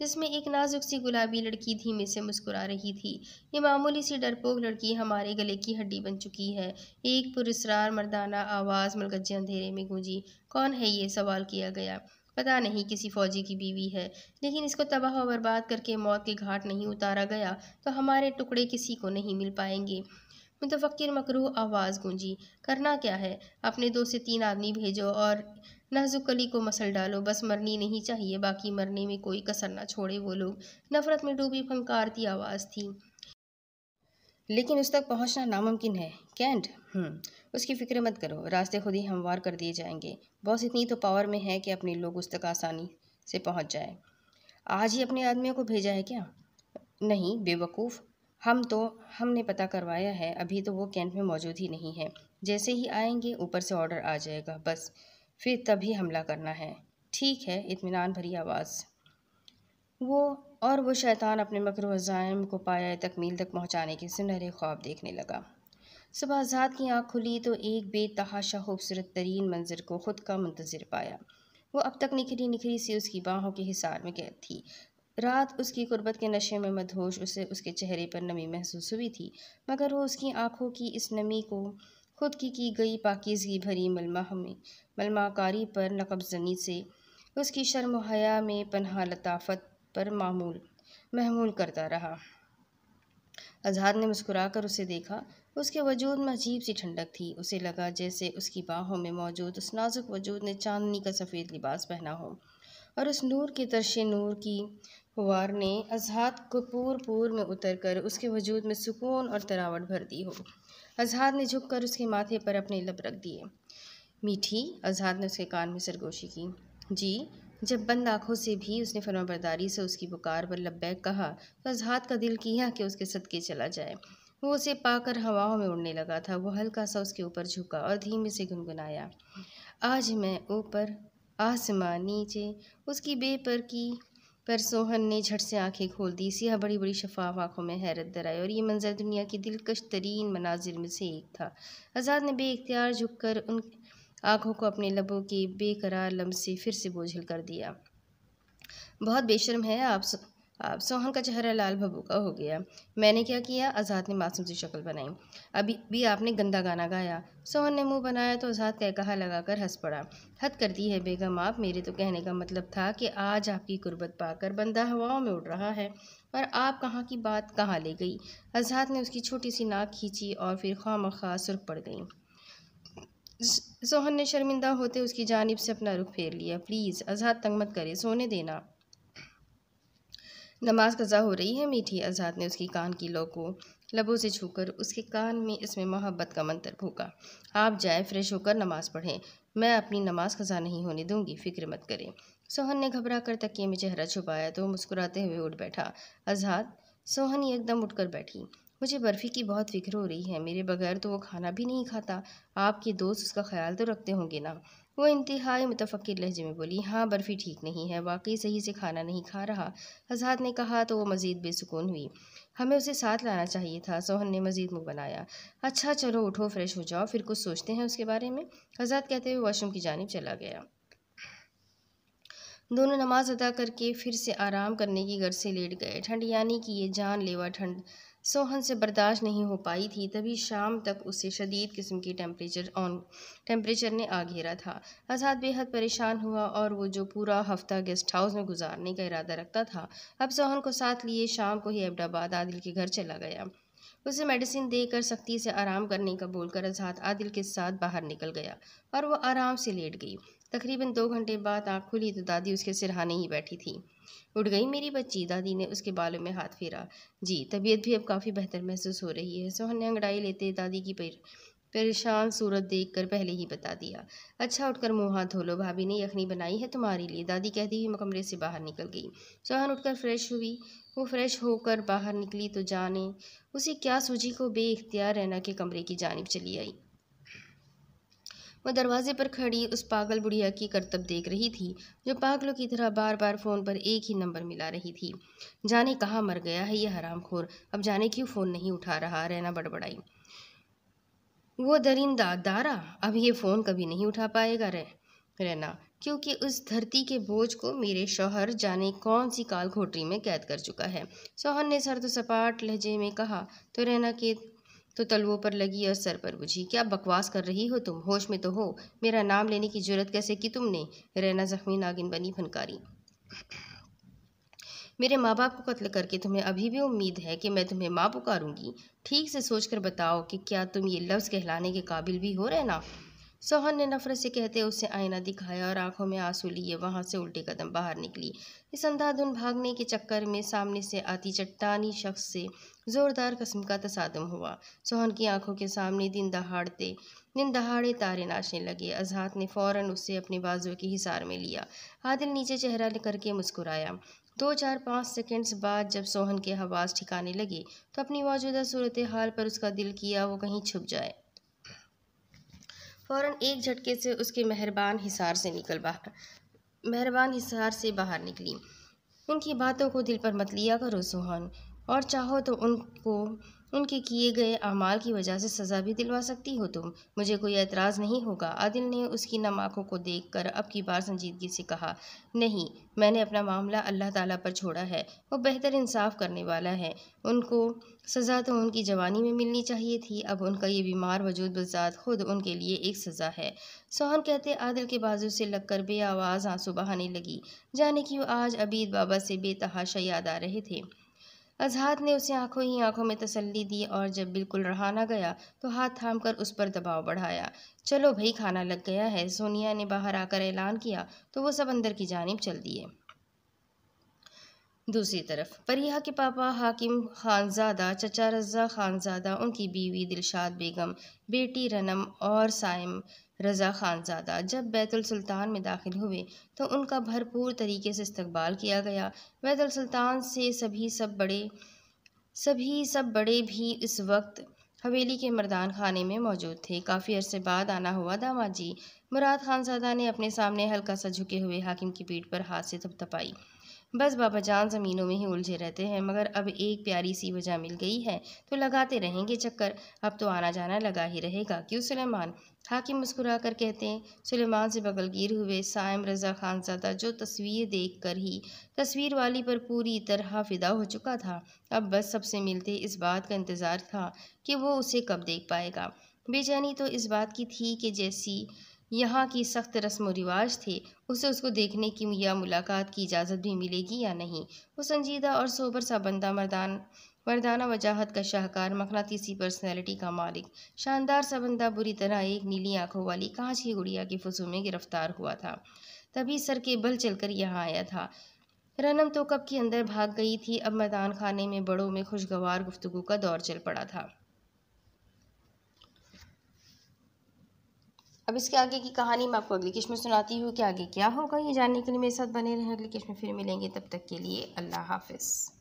जिसमें एक नाजुक सी गुलाबी लड़की धीमे से मुस्कुरा रही थी। ये मामूली सी डरपोक लड़की हमारे गले की हड्डी बन चुकी है। एक पुरस्रार मर्दाना आवाज़ मलगज्जे अंधेरे में गूंजी। कौन है ये? सवाल किया गया। पता नहीं, किसी फौजी की बीवी है, लेकिन इसको तबाह और बर्बाद करके मौत के घाट नहीं उतारा गया तो हमारे टुकड़े किसी को नहीं मिल पाएंगे। मुतफक्किर मकरूह आवाज़ गूंजी। करना क्या है? अपने 2 से 3 आदमी भेजो और नाजुक कली को मसल डालो। बस मरनी नहीं चाहिए, बाकी मरने में कोई कसर ना छोड़े वो लोग। नफरत में डूबी फंकारती आवाज़ थी। लेकिन उस तक पहुंचना नामुमकिन है। कैंट। उसकी फिक्र मत करो, रास्ते खुद ही हमवार कर दिए जाएंगे। बॉस इतनी तो पावर में है कि अपने लोग उस तक आसानी से पहुंच जाए। आज ही अपने आदमियों को भेजा है क्या? नहीं बेवकूफ़, हमने पता करवाया है। अभी तो वो कैंट में मौजूद ही नहीं है। जैसे ही आएंगे ऊपर से ऑर्डर आ जाएगा, बस फिर तभी हमला करना है। ठीक है, इत्मीनान भरी आवाज़। वो शैतान अपने मकरू अज़ाइम को पाया तकमील तक पहुंचाने के सुनहरे ख्वाब देखने लगा। सुबह आज़ाद की आँख खुली तो एक बेतहाशा खूबसूरत तरीन मंजर को खुद का मुंतज़िर पाया। वो अब तक निखरी निखरी सी उसकी बाहों के हिसार में कैद थी। रात उसकी गुर्बत के नशे में मदहोश उसे उसके चेहरे पर नमी महसूस हुई थी, मगर वो उसकी आंखों की इस नमी को खुद की गई पाकीज़गी भरी मलमाकारी पर नकबज़नी से उसकी शर्म व हया में पनहा लताफत पर महमूल करता रहा। आज़ाद ने मुस्कुराकर उसे देखा। उसके वजूद में अजीब सी ठंडक थी। उसे लगा जैसे उसकी बाहों में मौजूद उस नाजुक वजूद ने चांदनी का सफ़ेद लिबास पहना हो और उस नूर के तरशे नूर की फुवार ने आज़ाद को पूर में उतर कर उसके वजूद में सुकून और तरावट भर दी हो। आज़ाद ने झुककर उसके माथे पर अपने लब रख दिए। मीठी, आज़ाद ने उसके कान में सरगोशी की। जी। जब बंद आँखों से भी उसने फरमाबरदारी से उसकी पुकार पर लब्बैक कहा तो आज़ाद का दिल किया कि उसके सदके चला जाए। वो उसे पाकर हवाओं में उड़ने लगा था। वो हल्का सा उसके ऊपर झुका और धीमे से गुनगुनाया, आज मैं ऊपर आसमां नीचे। उसकी बेपर की पर सोहन ने झट से आंखें खोल दी। सिया बड़ी बड़ी शफाफ आंखों में हैरत दर आई और ये मंजर दुनिया की दिलकश तरीन मनाजिर में से एक था। आज़ाद ने बेइख्तियार झुककर उन आंखों को अपने लबों के बेकरार लम्स से फिर से बोझल कर दिया। बहुत बेशर्म है आप सोहन का चेहरा लाल भभूका हो गया। मैंने क्या किया? आज़ाद ने मासूम सी शक्ल बनाई। अभी भी आपने गंदा गाना गाया। सोहन ने मुंह बनाया तो आज़ाद कहकहा लगाकर हंस पड़ा। हद कर दी है बेगम आप। मेरे तो कहने का मतलब था कि आज आपकी कुर्बत पाकर बंदा हवाओं में उड़ रहा है और आप कहाँ की बात कहाँ ले गई। आज़ाद ने उसकी छोटी सी नाक खींची और फिर खामखा सुर्ख पड़ गई। सोहन ने शर्मिंदा होते उसकी जानिब से अपना रुख फेर लिया। प्लीज़ आज़ाद, तंग मत करे, सोने देना। नमाज कज़ा हो रही है मीठी। आज़ाद ने उसकी कान की लो को लबों से छूकर उसके कान में इसमें मोहब्बत का मंत्र फूका। आप जाए फ्रेश होकर नमाज पढ़ें। मैं अपनी नमाज कज़ा नहीं होने दूंगी, फिक्र मत करें। सोहन ने घबरा कर तकिए में चेहरा छुपाया तो मुस्कुराते हुए उठ बैठा। आज़ाद, सोहन एकदम उठकर बैठी। मुझे बर्फ़ी की बहुत फिक्र हो रही है। मेरे बगैर तो वो खाना भी नहीं खाता। आपके दोस्त उसका ख्याल तो रखते होंगे ना। वो इंतहाई मुतफक्किर लहजे में बोली, हाँ बर्फ़ी ठीक नहीं है, वाकई सही से खाना नहीं खा रहा। आज़ाद ने कहा तो वो मज़ीद बेसुकून हुई। हमें उसे साथ लाना चाहिए था। सोहन ने मज़ीद मुँह बनाया। अच्छा चलो उठो, फ्रेश हो जाओ, फिर कुछ सोचते हैं उसके बारे में। आज़ाद कहते हुए वॉशरूम की जानिब चला गया। दोनों नमाज अदा करके फिर से आराम करने की गर्ज से लेट गए। ठंड यानी कि ये जानलेवा ठंड सोहन से बर्दाश्त नहीं हो पाई थी। तभी शाम तक उसे शदीद किस्म की टेम्परेचर ने आ घेरा था। आज़ाद बेहद परेशान हुआ और वो जो पूरा हफ्ता गेस्ट हाउस में गुजारने का इरादा रखता था, अब सोहन को साथ लिए शाम को ही अहमदाबाद आदिल के घर चला गया। उसे मेडिसिन देकर सख्ती से आराम करने का बोलकर आज़ाद आदिल के साथ बाहर निकल गया और वो आराम से लेट गई। तकरीबन 2 घंटे बाद आँख खुली तो दादी उसके सिरहाने ही बैठी थी। उठ गई मेरी बच्ची? दादी ने उसके बालों में हाथ फेरा। जी, तबीयत भी अब काफ़ी बेहतर महसूस हो रही है। सोहन ने अंगड़ाई लेते दादी की परेशान सूरत देखकर पहले ही बता दिया। अच्छा उठकर मुँह हाथ धो लो, भाभी ने यखनी बनाई है तुम्हारे लिए, दादी कहती हुई कमरे से बाहर निकल गई। सोहन उठकर फ्रेश हुई। वो फ्रेश होकर बाहर निकली तो जाने उसे क्या सूझी को बेइख्तियार रैना के कमरे की जानिब चली आई। वो दरवाजे पर खड़ी उस पागल बुढ़िया की करतब देख रही थी जो पागलों की तरह बार बार फ़ोन पर एक ही नंबर मिला रही थी। जाने कहाँ मर गया है ये हरामखोर, अब जाने क्यों फ़ोन नहीं उठा रहा। रैना बड़बड़ाई। वो दरिंदा दारा अब ये फ़ोन कभी नहीं उठा पाएगा रैना, क्योंकि उस धरती के बोझ को मेरे शौहर जाने कौन सी काल घोटरी में कैद कर चुका है। सोहन ने सर्द सपाट लहजे में कहा तो रैना के तो तलवों पर लगी और सर पर बुझी। क्या बकवास कर रही हो तुम? होश में तो हो? मेरा नाम लेने की जुर्रत कैसे की तुमने? रैना जख्मी नागिन बनी फनकारी। मेरे माँ बाप को कत्ल करके तुम्हें अभी भी उम्मीद है कि मैं तुम्हें माँ पुकारूंगी? ठीक से सोचकर बताओ कि क्या तुम ये लफ्ज़ कहलाने के काबिल भी हो रैना? सोहन ने नफरत से कहते उसे आईना दिखाया और आंखों में आंसू लिए वहां से उल्टे कदम बाहर निकली। इस अंधाधुन भागने के चक्कर में सामने से आती चट्टानी शख्स से जोरदार किस्म का तसादम हुआ। सोहन की आंखों के सामने दिन दहाड़े तारे नाचने लगे। आज़ाद ने फौरन उससे अपने बाजुओं के हिसार में लिया। आदिल नीचे चेहरा करके मुस्कुराया। 2-4-5 सेकंड्स बाद जब सोहन के हवास ठिकाने लगे तो अपनी मौजूदा सूरत हाल पर उसका दिल किया वो कहीं छुप जाए। फौरन एक झटके से उसके मेहरबान हिसार से बाहर निकली। उनकी बातों को दिल पर मत लिया करो सोहन, और चाहो तो उनके किए गए अमाल की वजह से सज़ा भी दिलवा सकती हो तुम। मुझे कोई एतराज़ नहीं होगा। आदिल ने उसकी नम आँखों को देखकर अब की बार संजीदगी से कहा, नहीं, मैंने अपना मामला अल्लाह ताला पर छोड़ा है। वो बेहतर इंसाफ करने वाला है। उनको सज़ा तो उनकी जवानी में मिलनी चाहिए थी। अब उनका ये बीमार वजूद बज़ात खुद उनके लिए एक सज़ा है। सोहन कहते आदिल के बाजू से लगकर बेआवाज़ आंसू बहाने लगी, जाने कि वो आज अबीद बाबा से बेतहाशा याद आ रहे थे। आज़ाद ने उसे आंखों ही आंखों में तसल्ली दी और जब बिल्कुल रहा न गया तो हाथ थामकर उस पर दबाव बढ़ाया। चलो भाई, खाना लग गया है। सोनिया ने बाहर आकर ऐलान किया तो वो सब अंदर की जानिब चल दिए। दूसरी तरफ परिहा के पापा हाकिम खानज़ादा, चचा रज़ा खानज़ादा, उनकी बीवी दिलशाद बेगम, बेटी रनम और साइम रज़ा खानज़ादा जब बैतुल सुल्तान में दाखिल हुए तो उनका भरपूर तरीके से इस्तकबाल किया गया। बैतुल सुल्तान से सब बड़े सब बड़े भी इस वक्त हवेली के मर्दान खाने में मौजूद थे। काफ़ी अरसे बाद आना हुआ दामाद जी। मुराद खानज़ादा ने अपने सामने हल्का सा झुके हुए हाकिम की पीठ पर हाथ से थपथपाई। बस बाबा जान ज़मीनों में ही उलझे रहते हैं, मगर अब एक प्यारी सी वजह मिल गई है तो लगाते रहेंगे चक्कर। अब तो आना जाना लगा ही रहेगा, क्यों सुलेमान? हाकिम मुस्कुरा कर कहते हैं। सुलेमान से बगलगीर हुए साइम रज़ा खानज़ादा, जो तस्वीर देख कर ही तस्वीर वाली पर पूरी तरह फिदा हो चुका था, अब बस सबसे मिलते इस बात का इंतज़ार था कि वो उसे कब देख पाएगा। बेचैनी तो इस बात की थी कि जैसी यहाँ की सख्त रस्म व रिवाज थे, उसे उसको देखने की या मुलाकात की इजाज़त भी मिलेगी या नहीं। वो संजीदा और सोबर सा बंदा, मर्दाना वजाहत का शाहकार, मखनातीसी पर्सनैलिटी का मालिक, शानदार सा बंदा, बुरी तरह एक नीली आंखों वाली कांच की गुड़िया की फुसू में गिरफ्तार हुआ था। तभी सर के बल चलकर यहाँ आया था। रनम तो कब की अंदर भाग गई थी। अब मैदान खाने में बड़ों में खुशगवार गुफ्तगू का दौर चल पड़ा था। अब इसके आगे की कहानी मैं आपको अगली किस्त में सुनाती हूँ कि आगे क्या होगा। ये जानने के लिए मेरे साथ बने रहें। अगली किस्त में फिर मिलेंगे, तब तक के लिए अल्लाह हाफ़िज़।